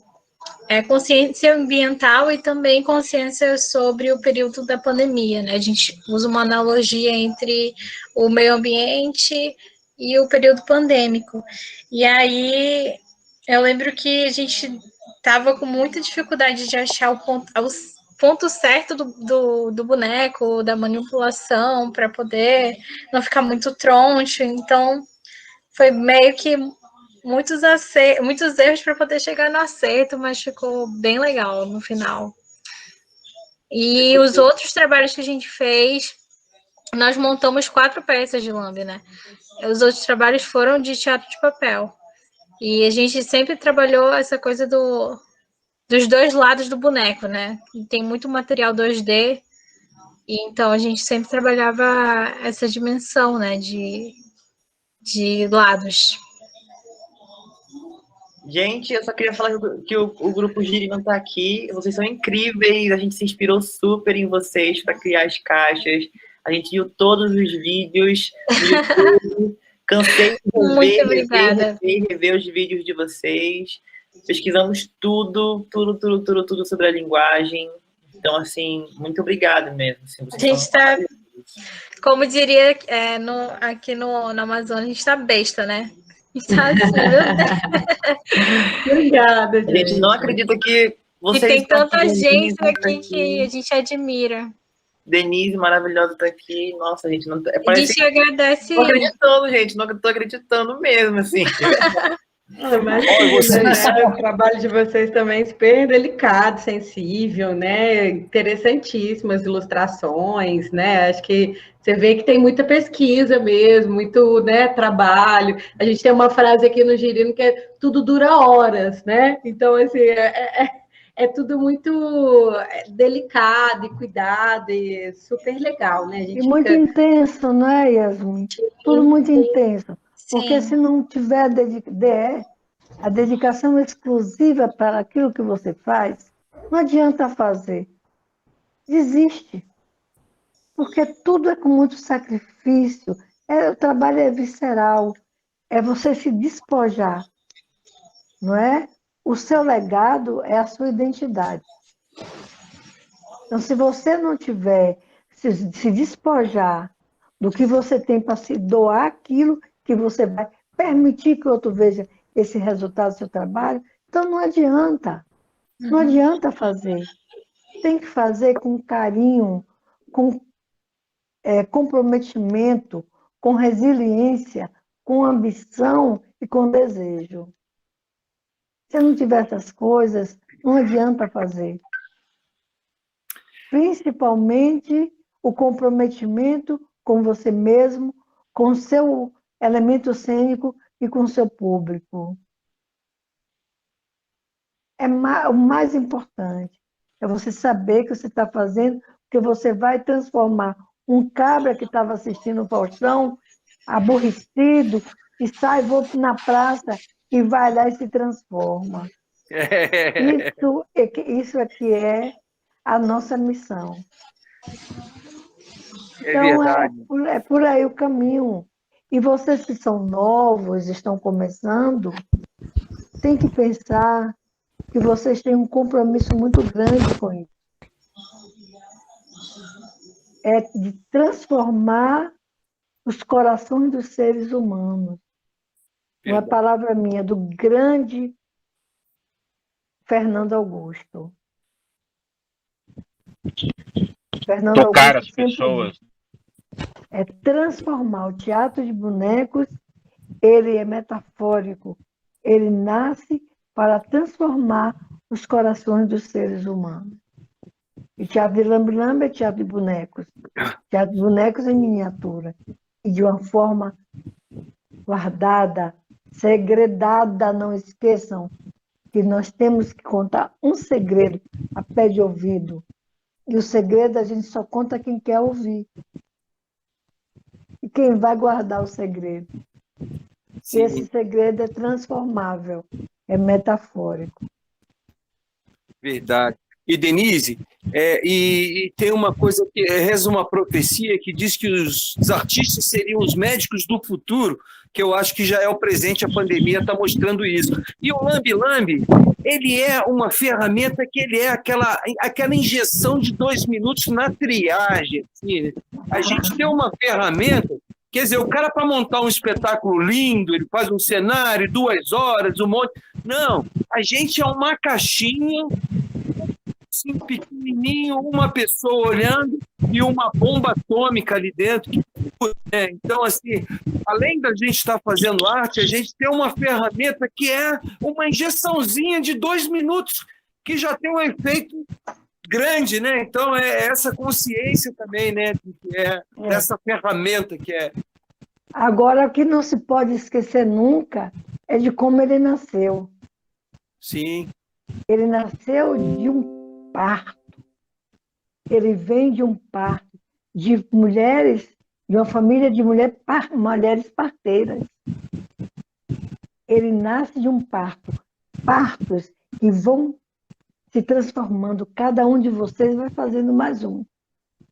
consciência ambiental e também consciência sobre o período da pandemia, né? A gente usa uma analogia entre o meio ambiente e o período pandêmico. E aí... Eu lembro que a gente estava com muita dificuldade de achar o ponto certo do boneco, da manipulação, para poder não ficar muito troncho. Então, foi meio que muitos erros para poder chegar no acerto, mas ficou bem legal no final. E os outros trabalhos que a gente fez, nós montamos 4 peças de lambe, né? Os outros trabalhos foram de teatro de papel. E a gente sempre trabalhou essa coisa dos dois lados do boneco, né? E tem muito material 2D, e então a gente sempre trabalhava essa dimensão, né? De lados. Gente, eu só queria falar que o grupo Girino está aqui, vocês são incríveis, a gente se inspirou super em vocês para criar as caixas, a gente viu todos os vídeos no YouTube, cansei de rever os vídeos de vocês, pesquisamos tudo sobre a linguagem, então, assim, muito obrigado mesmo. Assim, a gente está, como diria aqui no Amazonas, a gente está besta, né? Está assim, obrigada, gente. A gente não acredita que vocês... E tem tanta gente aqui que a gente admira. Denise, maravilhosa, tá aqui. Nossa, gente, não... A gente agradece. Não acreditando, gente, não tô acreditando mesmo, assim. O trabalho de vocês também é super delicado, sensível, né? Interessantíssimas ilustrações, né? Acho que você vê que tem muita pesquisa mesmo, muito, né, trabalho. A gente tem uma frase aqui no Girino que é tudo dura horas, né? Então, assim, é tudo muito delicado e cuidado e super legal, né? E muito intenso, não é, Yasmin? Tudo muito intenso. Porque se não tiver a dedicação exclusiva para aquilo que você faz, não adianta fazer. Desiste. Porque tudo é com muito sacrifício. O trabalho é visceral. É você se despojar. Não é? O seu legado é a sua identidade. Então, se você não tiver, se despojar do que você tem para se doar aquilo que você vai permitir que o outro veja esse resultado do seu trabalho, então não adianta. Não adianta fazer. Tem que fazer com carinho, com comprometimento, com resiliência, com ambição e com desejo. Se não tiver essas coisas, não adianta fazer. Principalmente o comprometimento com você mesmo, com o seu elemento cênico e com o seu público. O mais importante é você saber que você está fazendo, que você vai transformar um cabra que estava assistindo o Faustão, aborrecido, e sai, vou na praça e vai lá e se transforma. Isso aqui é a nossa missão. Então, é por aí o caminho. E vocês que são novos, estão começando, têm que pensar que vocês têm um compromisso muito grande com isso. É de transformar os corações dos seres humanos. Uma palavra minha, do grande Fernando Augusto. Tocar as pessoas. É transformar o teatro de bonecos, ele é metafórico, ele nasce para transformar os corações dos seres humanos. E teatro de lambe-lambe é teatro de bonecos. Teatro de bonecos em miniatura. E de uma forma guardada, segredada, não esqueçam que nós temos que contar um segredo a pé de ouvido. E o segredo a gente só conta quem quer ouvir. E quem vai guardar o segredo. E esse segredo é transformável, é metafórico. Verdade. E, Denise, e tem uma coisa que reza uma profecia que diz que os artistas seriam os médicos do futuro, que eu acho que já é o presente, a pandemia está mostrando isso. E o Lambe Lambe, ele é uma ferramenta que ele é aquela injeção de 2 minutos na triagem. Assim. A gente tem uma ferramenta, quer dizer, o cara para montar um espetáculo lindo, ele faz um cenário, 2 horas, um monte... Não, a gente é uma caixinha, assim, pequenininho, uma pessoa olhando e uma bomba atômica ali dentro. Né? Então, assim, além da gente estar fazendo arte, a gente tem uma ferramenta que é uma injeçãozinha de 2 minutos que já tem um efeito grande, né? Então, é essa consciência também, né? Que dessa ferramenta que é... Agora, o que não se pode esquecer nunca é de como ele nasceu. Sim. Ele nasceu de um parto. Ele vem de um parto de mulheres, de uma família de mulheres parteiras. Ele nasce de um parto. Partos que vão se transformando. Cada um de vocês vai fazendo mais um.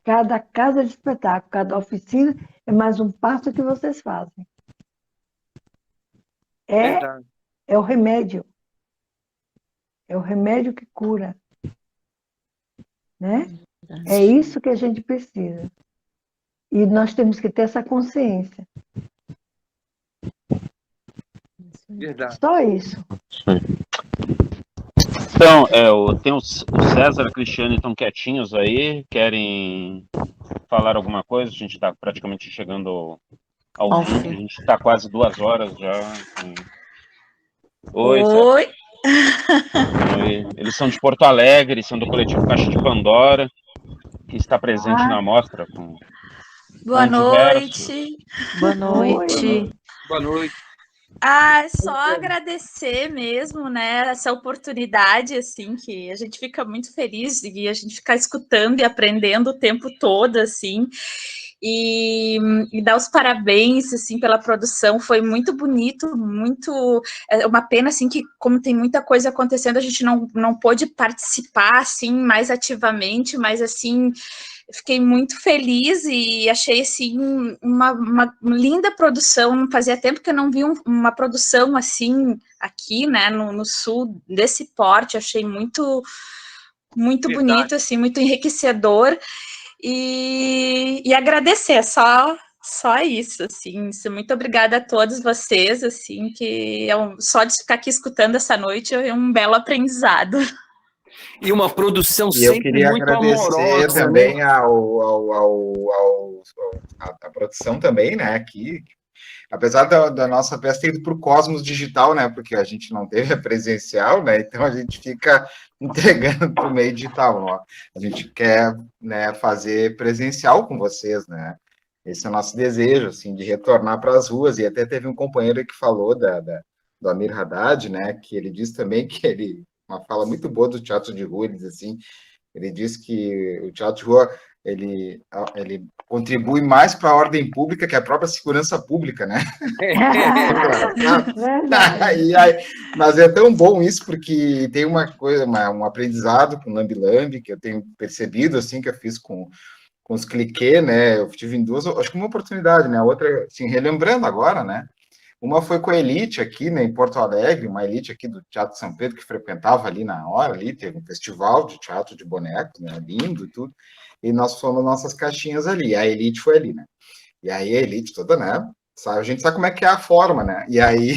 Cada casa de espetáculo, cada oficina é mais um parto que vocês fazem. É o remédio. É o remédio que cura. Né? É isso que a gente precisa. E nós temos que ter essa consciência. Verdade. Só isso. Então, tem o César e a Cristiane estão quietinhos aí, querem falar alguma coisa? A gente está praticamente chegando ao fim, a gente está quase 2 horas já. Oi, César. Oi. Oi. Eles são de Porto Alegre, são do coletivo Caixa de Pandora, que está presente na mostra. Boa noite. Boa noite. Boa noite. Só agradecer mesmo, né, essa oportunidade, assim, que a gente fica muito feliz de a gente ficar escutando e aprendendo o tempo todo, assim, e dar os parabéns, assim, pela produção, foi muito bonito, é uma pena, assim, que como tem muita coisa acontecendo, a gente não pôde participar, assim, mais ativamente, mas, assim, fiquei muito feliz e achei, assim, uma linda produção. Fazia tempo que eu não vi uma produção assim aqui, né, no sul, desse porte. Achei muito bonito, assim, muito enriquecedor. E agradecer, só isso, assim. Muito obrigada a todos vocês, assim, que só de ficar aqui escutando essa noite é um belo aprendizado. E uma produção E eu sempre queria muito agradecer amorosa, também né? a produção também, né, que apesar da nossa peça ter ido para o Cosmos Digital, né, porque a gente não teve a presencial, né, então a gente fica entregando para o meio digital, ó. A gente quer, né, fazer presencial com vocês, né, esse é o nosso desejo, assim, de retornar para as ruas, e até teve um companheiro que falou do Amir Haddad, né, que ele disse também que uma fala muito boa do teatro de rua, ele diz assim, ele diz que o teatro de rua, ele contribui mais para a ordem pública que a própria segurança pública, né? Mas é tão bom isso, porque tem uma coisa, um aprendizado com o Lambe Lambe, que eu tenho percebido, assim, que eu fiz com os cliquê, né? Eu tive em 2, acho que uma oportunidade, né? A outra, assim, relembrando agora, né? Uma foi com a Elite aqui, né, em Porto Alegre, uma Elite aqui do Teatro São Pedro, que frequentava ali na hora, ali teve um festival de teatro de bonecos, né, lindo e tudo, e nós fomos nossas caixinhas ali, a Elite foi ali, né, e aí a Elite toda, né, sabe? A gente sabe como é que é a forma, né? E aí,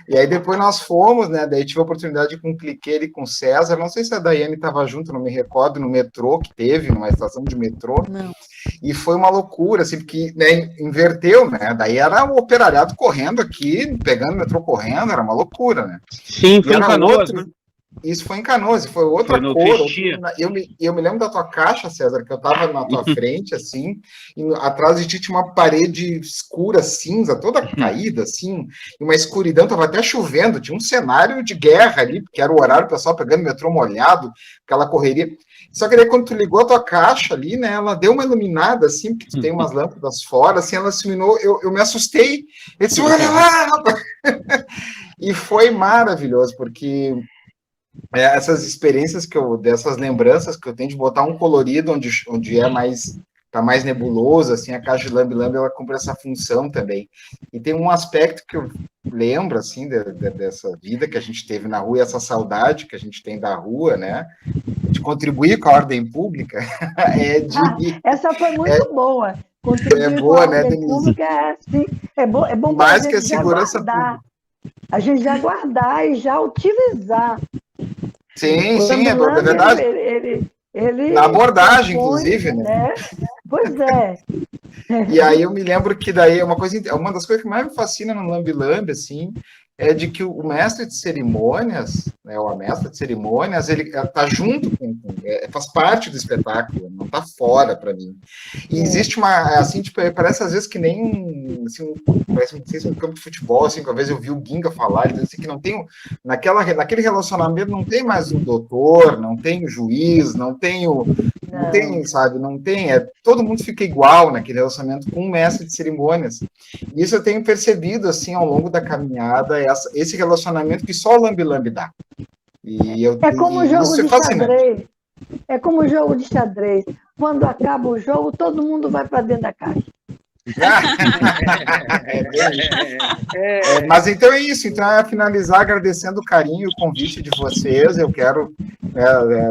e aí depois nós fomos, né? Daí tive a oportunidade de ir com o Cliqueiro e com o César. Não sei se a Daiane estava junto, não me recordo, no metrô que teve, numa estação de metrô. Não. E foi uma loucura, assim, porque, né, inverteu, né? Daí era o operariado correndo aqui, pegando o metrô correndo, era uma loucura, né? Sim, foi em Canoas, né? Isso foi em Canoas, e foi outra Foi no cor. Cristi. Eu me lembro da tua caixa, César, que eu estava na tua frente, assim, e atrás de ti tinha uma parede escura, cinza, toda caída, assim, e uma escuridão, estava até chovendo, tinha um cenário de guerra ali, porque era o horário, o pessoal pegando metrô molhado, aquela correria. Só que daí, quando tu ligou a tua caixa ali, né, ela deu uma iluminada, assim, porque tu tem umas lâmpadas fora, assim, ela se iluminou, eu me assustei, eu disse, olha lá! E foi maravilhoso, porque essas experiências dessas lembranças que eu tenho de botar um colorido onde é mais, tá mais nebuloso, assim, a caixa de lambe-lambe, ela cumpre essa função também. E tem um aspecto que eu lembro, assim, dessa vida que a gente teve na rua, e essa saudade que a gente tem da rua, né, de contribuir com a ordem pública, essa foi muito boa. Contribuir boa, com a né, ordem Denise? pública assim, é bom Mais pra que a gente já segurança guardar. A gente já guardar e já utilizar. Sim, O sim, é lambe-lambe, verdade. ele Na abordagem, propõe, inclusive, né? Pois é. E aí eu me lembro que daí uma das coisas que mais me fascina no lambe-lambe, assim, é de que o mestre de cerimônias, né, ou a mestra de cerimônias, ele tá junto faz parte do espetáculo, não tá fora para mim. E existe uma, assim, tipo, parece às vezes que nem, assim, parece um campo de futebol, assim, que às vezes eu vi o Ginga falar, ele diz assim, que não tem, naquele relacionamento não tem mais o doutor, não tem o juiz, não tem, sabe, não tem, todo mundo fica igual naquele relacionamento com o mestre de cerimônias. E isso eu tenho percebido, assim, ao longo da caminhada, esse relacionamento que só o lambe-lambe dá. É como o jogo de xadrez. É como o jogo de xadrez. Quando acaba o jogo, todo mundo vai para dentro da caixa. Mas então é isso. Então é finalizar agradecendo o carinho e o convite de vocês. Eu quero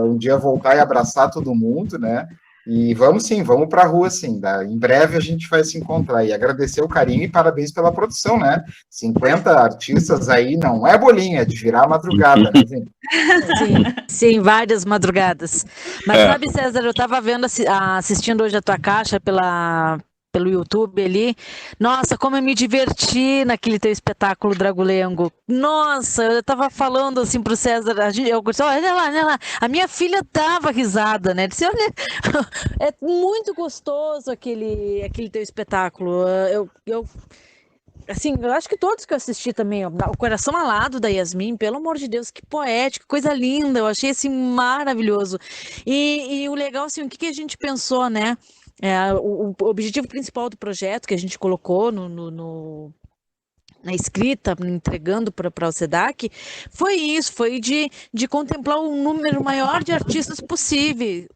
um dia voltar e abraçar todo mundo, né? E vamos para a rua, sim. Em breve a gente vai se encontrar. E agradecer o carinho e parabéns pela produção, né? 50 artistas aí não é bolinha, é de virar madrugada, né, gente? Sim, várias madrugadas. Mas sabe, César, eu estava assistindo hoje a tua caixa pelo YouTube ali. Nossa, como eu me diverti naquele teu espetáculo Dragolengo. Nossa, eu tava falando assim pro César, eu disse, olha lá, a minha filha dava risada, né? Disse, olha, é muito gostoso aquele teu espetáculo. Assim, eu acho que todos que eu assisti também, ó, o Coração Alado da Yasmin, pelo amor de Deus, que poético, coisa linda, eu achei assim maravilhoso. E o legal, assim, o que a gente pensou, né? O objetivo principal do projeto que a gente colocou na escrita, entregando para o SEDAC, foi isso, foi de contemplar um número maior de artistas possível,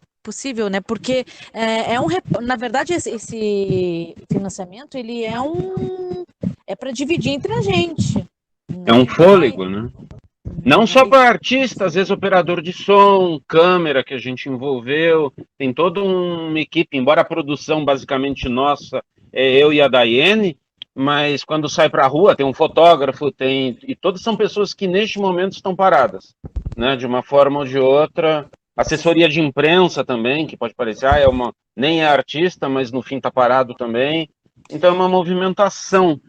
né? Porque na verdade esse financiamento ele é para dividir entre a gente. É um fôlego, né? Não só para artista, às vezes operador de som, câmera que a gente envolveu, tem toda uma equipe, embora a produção basicamente nossa é eu e a Daiane, mas quando sai para a rua tem um fotógrafo, e todas são pessoas que neste momento estão paradas, né? De uma forma ou de outra. Assessoria de imprensa também, que pode parecer, nem é artista, mas no fim está parado também. Então é uma movimentação.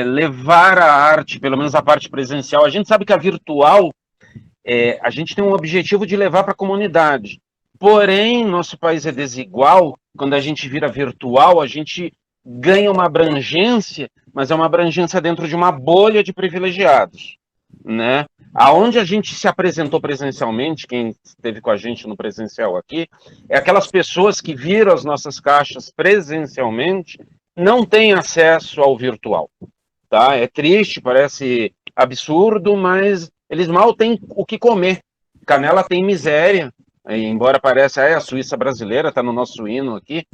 Levar a arte, pelo menos a parte presencial. A gente sabe que a virtual, a gente tem um objetivo de levar para a comunidade. Porém, nosso país é desigual. Quando a gente vira virtual, a gente ganha uma abrangência, mas é uma abrangência dentro de uma bolha de privilegiados, né? Aonde a gente se apresentou presencialmente, quem esteve com a gente no presencial aqui, é aquelas pessoas que viram as nossas caixas presencialmente, não tem acesso ao virtual, tá? É triste, parece absurdo, mas eles mal têm o que comer. Canela tem miséria, embora pareça a Suíça brasileira, está no nosso hino aqui,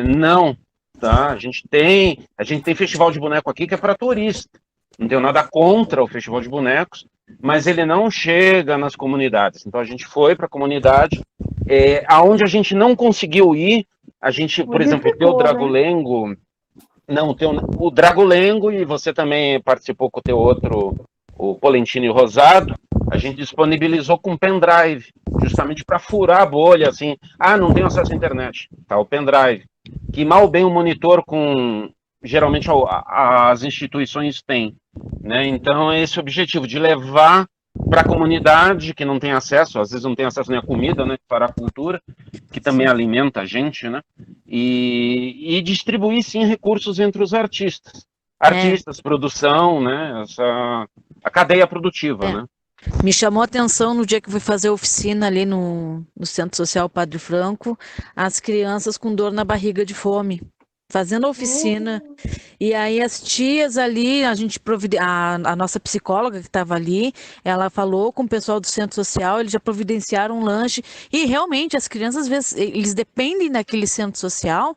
não, tá? A gente tem festival de boneco aqui que é para turista, não tenho nada contra o festival de bonecos, mas ele não chega nas comunidades. Então a gente foi para a comunidade, aonde a gente não conseguiu ir. A gente, por exemplo, deu Dragolengo, Não, o Dragolengo, e você também participou com o teu outro, o Polentino Rosado, a gente disponibilizou com pendrive, justamente para furar a bolha, assim, não tenho acesso à internet, tá, o pendrive, que mal bem o monitor geralmente as instituições têm, né, então é esse o objetivo, de levar para a comunidade que não tem acesso, às vezes não tem acesso nem à comida, né, para a cultura, que também alimenta a gente, né, e distribuir, sim, recursos entre os artistas, produção, né, a cadeia produtiva, né. Me chamou a atenção no dia que fui fazer oficina ali no Centro Social Padre Franco, as crianças com dor na barriga de fome, fazendo a oficina, e aí as tias ali, a nossa psicóloga que estava ali, ela falou com o pessoal do Centro Social, eles já providenciaram um lanche, e realmente as crianças, às vezes, eles dependem daquele Centro Social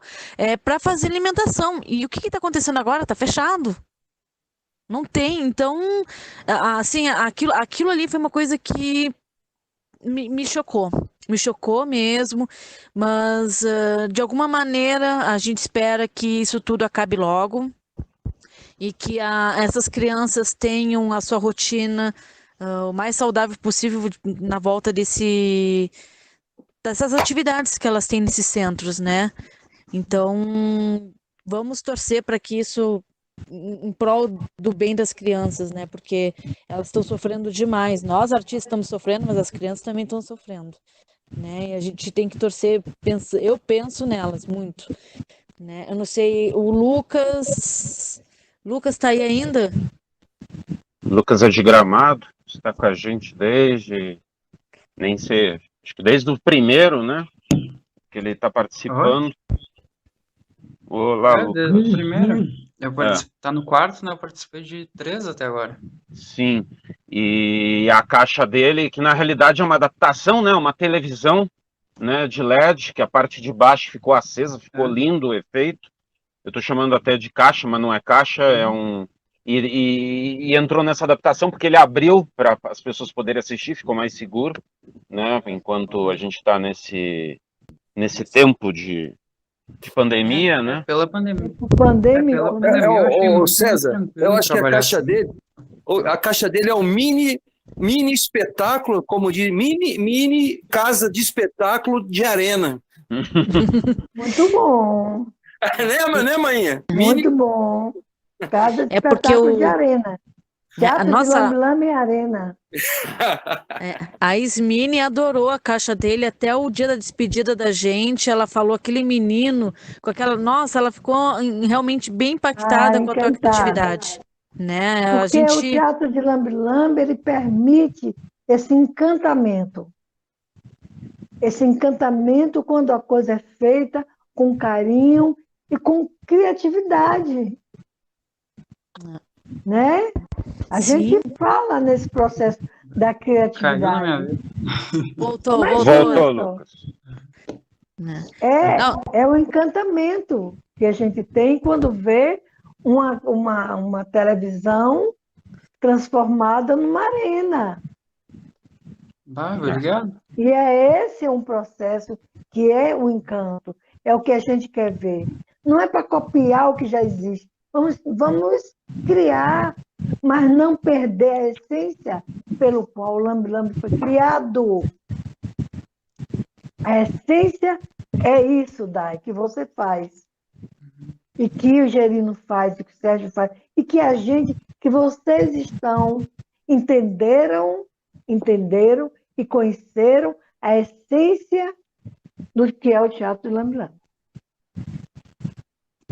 para fazer alimentação, e o que está acontecendo agora? Está fechado. Não tem, então, assim, aquilo ali foi uma coisa que me chocou mesmo, mas de alguma maneira a gente espera que isso tudo acabe logo e que essas crianças tenham a sua rotina o mais saudável possível na volta dessas atividades que elas têm nesses centros, né? Então, vamos torcer para que isso em prol do bem das crianças, né? Porque elas estão sofrendo demais. Nós, artistas, estamos sofrendo, mas as crianças também estão sofrendo, né? E a gente tem que torcer, eu penso nelas muito, né? Eu não sei, o Lucas está aí ainda? Lucas é de Gramado, está com a gente nem sei, acho que desde o primeiro, né? Que ele está participando. Olá, Lucas. Desde o primeiro. Tá no quarto, né? Eu participei de 3 até agora. Sim, e a caixa dele, que na realidade é uma adaptação, né? Uma televisão, né? De LED, que a parte de baixo ficou acesa, ficou lindo o efeito. Eu estou chamando até de caixa, mas não é caixa, é um... E entrou nessa adaptação porque ele abriu para as pessoas poderem assistir, ficou mais seguro, né? Enquanto a gente está nesse tempo de pandemia, né? Pela pandemia. Ô, César, eu acho que a caixa dele é um mini espetáculo, como diz, mini casa de espetáculo de arena. Muito bom. Né, manhã? Muito bom. Casa de espetáculo de arena. Teatro de Lambi-Lambi e Arena. A Ismine adorou a caixa dele até o dia da despedida da gente. Ela falou aquele menino com aquela... Nossa, ela ficou realmente bem impactada com a tua criatividade. Né? Porque o Teatro de Lambi-Lambi, ele permite esse encantamento. Esse encantamento quando a coisa é feita com carinho e com criatividade. Né? A gente fala nesse processo da criatividade. Voltou, Lucas. É o encantamento que a gente tem quando vê uma televisão transformada numa arena. Obrigado. E é esse um processo que é o encanto, é o que a gente quer ver. Não é para copiar o que já existe. Vamos criar, mas não perder a essência pelo qual o Lambi-Lambi foi criado. A essência é isso, Dai, que você faz. E que o Gerino faz, e que o Sérgio faz, e que vocês entenderam e conheceram a essência do que é o Teatro do Lambi-Lambi.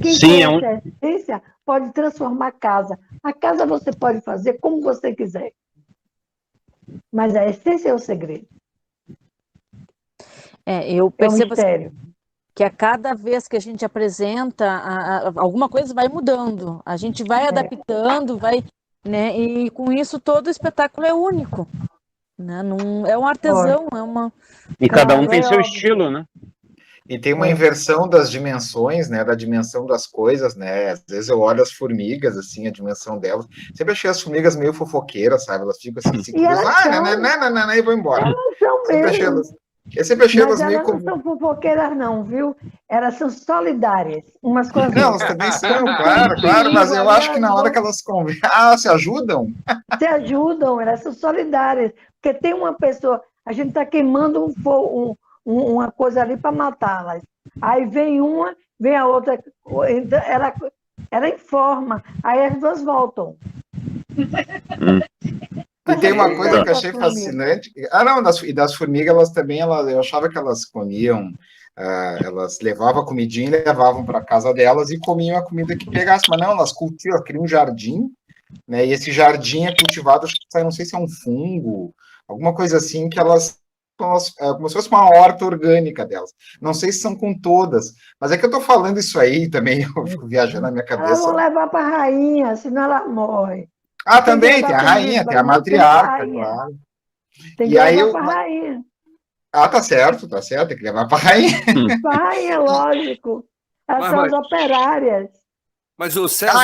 Quem conhece a essência pode transformar a casa. A casa você pode fazer como você quiser. Mas a essência é o segredo. Eu percebo mistério. Que a cada vez que a gente apresenta, alguma coisa vai mudando. A gente vai adaptando, né? E com isso todo o espetáculo é único. Né? Não, é um artesão, é uma... E cada um tem seu estilo, né? E tem uma inversão das dimensões, né? Da dimensão das coisas, né? Às vezes eu olho as formigas, assim, a dimensão delas. Sempre achei as formigas meio fofoqueiras, sabe? Elas ficam assim, e vão embora. Elas são mesmo. Eu sempre achei Mas elas meio... elas não são fofoqueiras, não, viu? Elas são solidárias, umas com as Não, elas outras. também são, Então, claro, tem claro, mas perigo eu ali, acho que na hora que elas conversam... Ah, se ajudam? se ajudam, elas são solidárias. Porque tem uma pessoa, a gente está queimando uma coisa ali para matá-las. Aí vem uma, vem a outra, então ela informa, aí as duas voltam. E tem uma coisa que eu achei fascinante. Ah, não, das formigas, elas também, eu achava que elas comiam, elas levavam a comidinha e levavam para casa delas e comiam a comida que pegasse, mas não, elas cultivam, criam um jardim, né? E esse jardim é cultivado, acho que sai, não sei se é um fungo, alguma coisa assim, que elas como se fosse uma horta orgânica delas. Não sei se são com todas, mas é que eu estou falando isso aí também, eu fico viajando na minha Elas cabeça. vão levar para a rainha, senão ela morre. Ah, também, tem a rainha, tem a matriarca, claro. Tem que E aí levar para a rainha. Ah, tá certo, tem que levar para a rainha. Para a rainha, lógico. Elas são as operárias. Mas o César,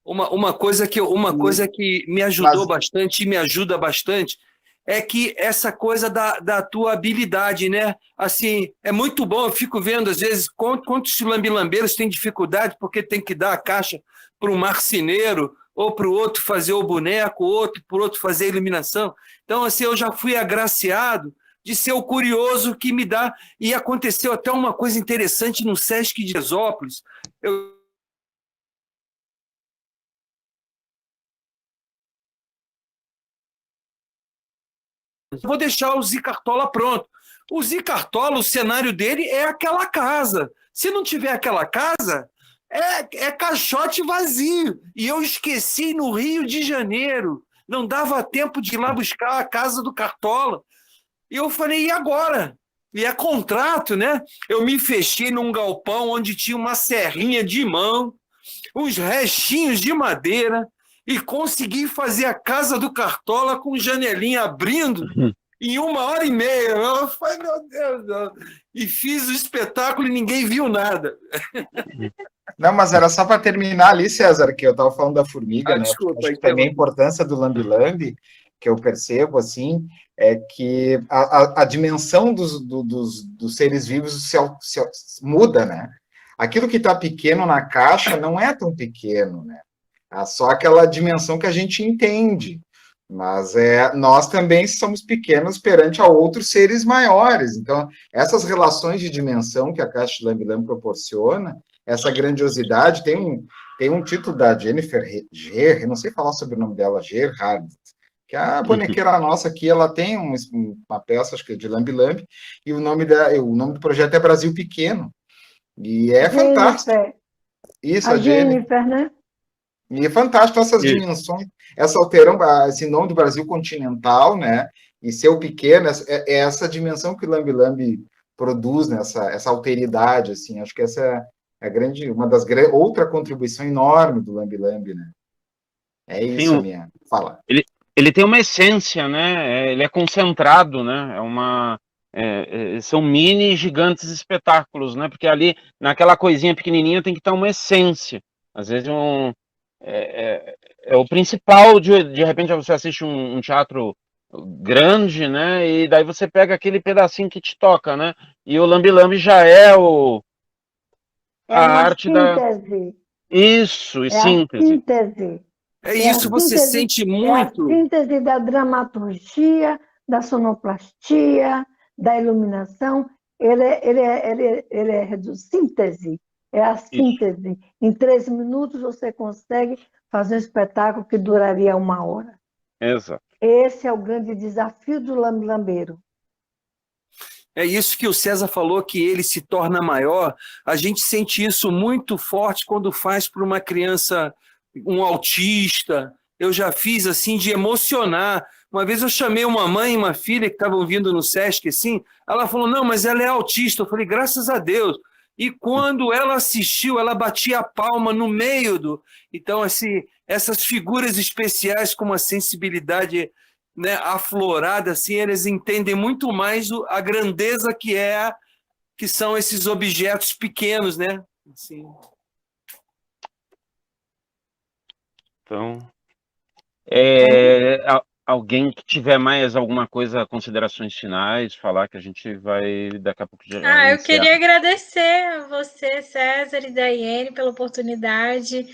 uma coisa que me ajudou bastante e me ajuda bastante é que essa coisa da tua habilidade, né? Assim, é muito bom, eu fico vendo, às vezes, quantos lambilambeiros têm dificuldade porque tem que dar a caixa para um marceneiro, ou para o outro fazer o boneco, para o outro fazer a iluminação. Então, assim, eu já fui agraciado de ser o curioso que me dá. E aconteceu até uma coisa interessante no Sesc de Esópolis. Eu vou deixar o Zicartola pronto. O Zicartola, o cenário dele é aquela casa. Se não tiver aquela casa, é caixote vazio. E eu esqueci no Rio de Janeiro. Não dava tempo de ir lá buscar a casa do Cartola. E eu falei, e agora? E é contrato, né? Eu me fechei num galpão onde tinha uma serrinha de mão, uns restinhos de madeira, e consegui fazer a casa do Cartola com janelinha abrindo em 1h30. Eu falei, meu Deus, e fiz o espetáculo e ninguém viu nada. Não, mas era só para terminar ali, César, que eu estava falando da formiga, né? Desculpa, acho que também a importância do lambi-lambi, que eu percebo, assim, é que a dimensão dos seres vivos muda, né? Aquilo que está pequeno na caixa não é tão pequeno, né? É só aquela dimensão que a gente entende. Mas nós também somos pequenos perante a outros seres maiores. Então, essas relações de dimensão que a caixa de lambi-lambi proporciona, essa grandiosidade, tem um título da Jennifer Gerhard, não sei falar sobre o nome dela, Gerhard, que a bonequeira nossa aqui, ela tem uma peça, acho que é de lambi-lambi, e o nome do projeto é Brasil Pequeno. E é fantástico. Isso, a Jennifer, né? E é fantástico essas dimensões, esse nome do Brasil continental, né? E ser o pequeno, é essa dimensão que o lambi-lambi produz, né? Essa alteridade, assim, acho que essa é outra contribuição enorme do lambi-lambi, né? É isso, minha fala. Ele tem uma essência, né? Ele é concentrado, né? São mini gigantes espetáculos, né? Porque ali, naquela coisinha pequenininha, tem que estar uma essência. Às vezes é o principal, de repente você assiste um teatro grande, né? E daí você pega aquele pedacinho que te toca, né? E o lambi-lambi já é a arte síntese. Isso, síntese. Síntese. É isso, você sente muito. É a síntese da dramaturgia, da sonoplastia, da iluminação. Ele é de síntese. É a síntese. Isso. Em 3 minutos você consegue fazer um espetáculo que duraria 1 hora. Exato. Esse é o grande desafio do lambi-lambeiro. É isso que o César falou, que ele se torna maior. A gente sente isso muito forte quando faz para uma criança, um autista. Eu já fiz assim de emocionar. Uma vez eu chamei uma mãe e uma filha que estavam vindo no Sesc, assim, ela falou, não, mas ela é autista. Eu falei, graças a Deus. E quando ela assistiu, ela batia a palma no meio do... Então, assim, essas figuras especiais com uma sensibilidade, né, aflorada, assim, eles entendem muito mais a grandeza que são esses objetos pequenos, né? Assim. Então, alguém que tiver mais alguma coisa, considerações finais, falar que a gente vai daqui a pouco já Eu encerra. queria agradecer a você, César e Daiane, pela oportunidade.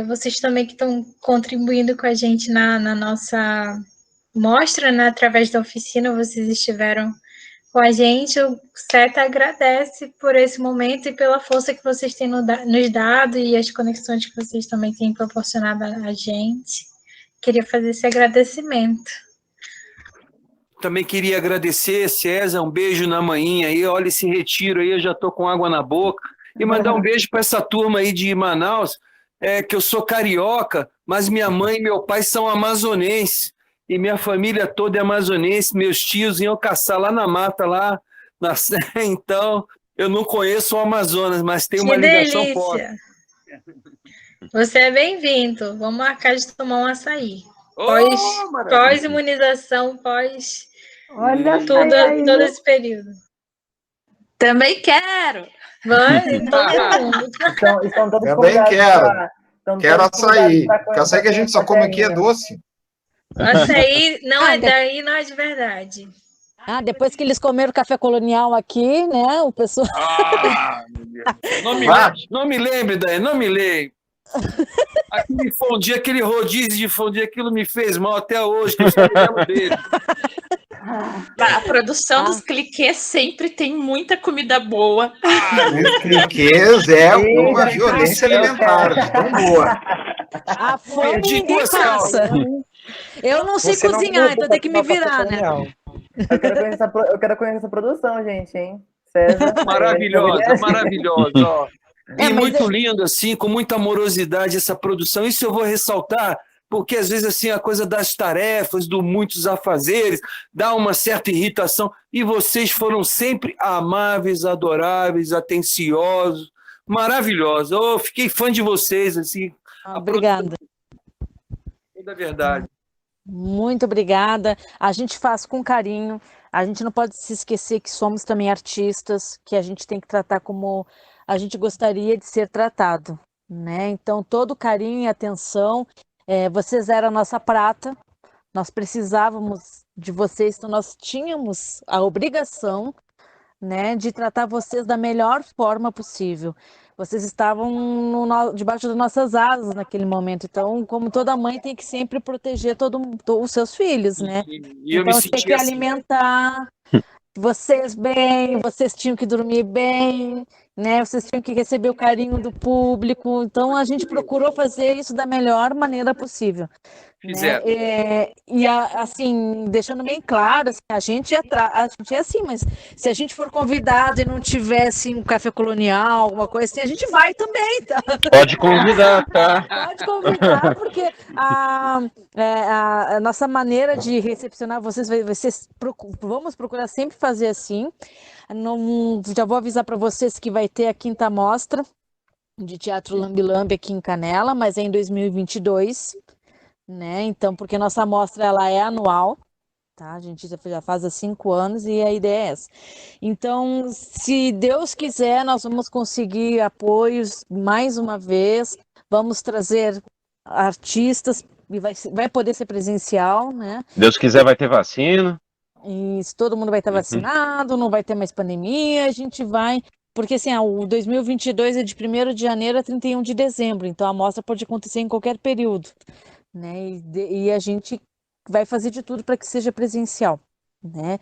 Vocês também que estão contribuindo com a gente na nossa mostra, né, através da oficina, vocês estiveram com a gente. O CETA agradece por esse momento e pela força que vocês têm nos dado e as conexões que vocês também têm proporcionado a gente. Queria fazer esse agradecimento. Também queria agradecer, César, um beijo na manhinha aí, olha esse retiro aí, eu já estou com água na boca, e mandar um beijo para essa turma aí de Manaus, que eu sou carioca, mas minha mãe e meu pai são amazonenses, e minha família toda é amazonense, meus tios iam caçar lá na mata, então eu não conheço o Amazonas, mas tem uma ligação forte. Você é bem-vindo, vamos marcar de tomar um açaí. Pós-imunização, Olha todo esse período. Também quero! Todo mundo. Também quero açaí. Porque açaí que a gente só come aqui é doce. Açaí daí não é de verdade. Depois que eles comeram café colonial aqui, né? O pessoal. Não me lembre, Daí, não me lembre. Aquele fondue, aquele rodízio de fondue, aquilo me fez mal até hoje, que eu só me lembro dele. A produção dos cliquês sempre tem muita comida boa. Os cliquês é uma violência alimentar, de tão boa. A fome ninguém passa. Eu não sei cozinhar, então tem que me virar, né? Eu quero conhecer essa produção, gente, hein? César. Maravilhosa. Ó. E muito lindo, assim, com muita amorosidade essa produção. Isso eu vou ressaltar, porque às vezes assim, a coisa das tarefas, do muitos afazeres, dá uma certa irritação. E vocês foram sempre amáveis, adoráveis, atenciosos, maravilhosos. Eu fiquei fã de vocês, assim. Obrigada. Da verdade. Muito obrigada. A gente faz com carinho. A gente não pode se esquecer que somos também artistas, que a gente tem que tratar como a gente gostaria de ser tratado, né? Então, todo carinho e atenção. Vocês eram a nossa prata. Nós precisávamos de vocês, então nós tínhamos a obrigação, né, de tratar vocês da melhor forma possível. Vocês estavam debaixo das nossas asas naquele momento. Então, como toda mãe tem que sempre proteger os seus filhos, né? Então, você tem que alimentar vocês bem, vocês tinham que dormir bem, né? Vocês tinham que receber o carinho do público. Então, a gente procurou fazer isso da melhor maneira possível. Fizeram. Né? Assim, deixando bem claro, assim, a gente é assim, mas se a gente for convidado e não tivesse um café colonial, alguma coisa assim, a gente vai também, tá? Pode convidar, tá? Pode convidar, porque a nossa maneira de recepcionar vocês, vamos procurar sempre fazer assim. Já vou avisar para vocês que vai ter a 5ª mostra de teatro Lambi-Lambi aqui em Canela, mas é em 2022. Né? Então, porque nossa mostra ela é anual, tá? A gente já faz há 5 anos e a ideia é essa. Então, se Deus quiser, nós vamos conseguir apoios mais uma vez, vamos trazer artistas e vai poder ser presencial, né? Deus quiser, vai ter vacina. Isso, todo mundo vai estar vacinado, não vai ter mais pandemia, a gente vai. Porque assim, o 2022 é de 1º de janeiro a 31 de dezembro, então a mostra pode acontecer em qualquer período. Né? E a gente vai fazer de tudo para que seja presencial, né?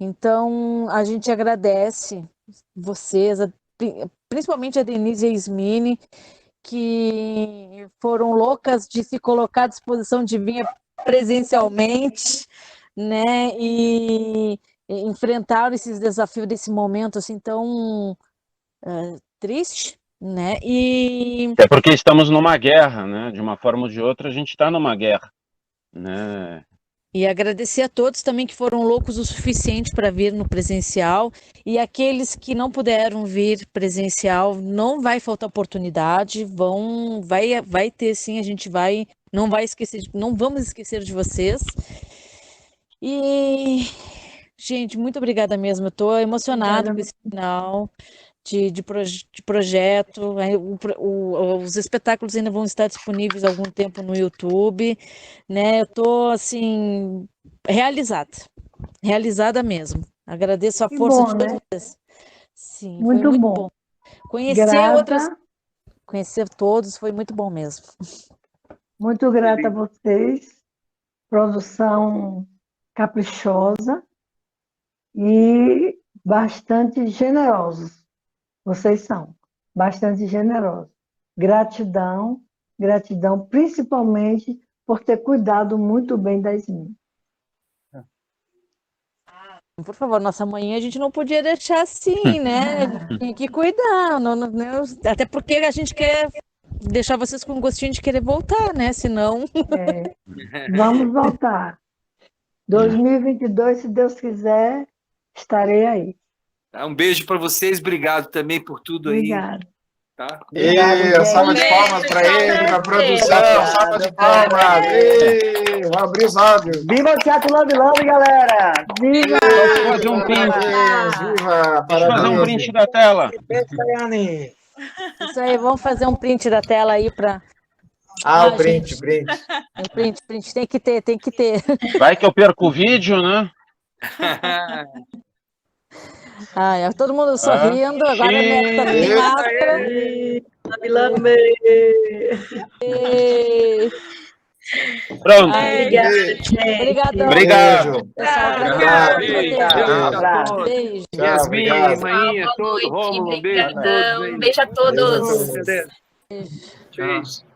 Então a gente agradece vocês, principalmente a Denise e a Ismine, que foram loucas de se colocar à disposição de vir presencialmente, né? E enfrentaram esses desafios desse momento assim tão triste. Né? É porque estamos numa guerra, né? De uma forma ou de outra, a gente está numa guerra, né? E agradecer a todos também que foram loucos o suficiente para vir no presencial, e aqueles que não puderam vir presencial, não vai faltar oportunidade, vai ter sim, a gente não vamos esquecer de vocês. E gente, muito obrigada mesmo, eu estou emocionada com esse final. de projeto. Os espetáculos ainda vão estar disponíveis há algum tempo no YouTube, né? Eu estou, assim, realizada mesmo. Agradeço a Que força bom, de né? todos vocês. Sim, foi Muito muito bom. bom. Conhecer Grata, todos foi muito bom mesmo. muito grata a vocês. Produção caprichosa e bastante generosos. Vocês são bastante generosos. Gratidão, gratidão, principalmente por ter cuidado muito bem das minhas. Por favor, nossa mãe a gente não podia deixar assim, né? Tem que cuidar. Até porque a gente quer deixar vocês com gostinho de querer voltar, né? Senão. Vamos voltar. 2022, se Deus quiser, estarei aí. Tá, um beijo para vocês, obrigado também por tudo aí. Obrigada. Tá? E salva de palmas para ele, na produção, salva de palmas. E, vamos abrir os áudios. Viva o Teatro Lambe Lambe, galera! Viva! Deixa eu fazer um print. Viva, Deixa eu fazer um print da tela. Isso aí, vamos fazer um print da tela aí para. o print. Print, tem que ter. Vai que eu perco o vídeo, né? Ai, todo mundo sorrindo, agora a Neto tá sem máscara. Lambe Lambe! Pronto. Obrigada, gente. Obrigado. Obrigado. Pessoal, Obrigado. beijo. Yasmin, Obrigado. Maninha, todo, Boa noite, Rômulo, um beijo a brigadão. todos. Um beijo a todos. Beijo.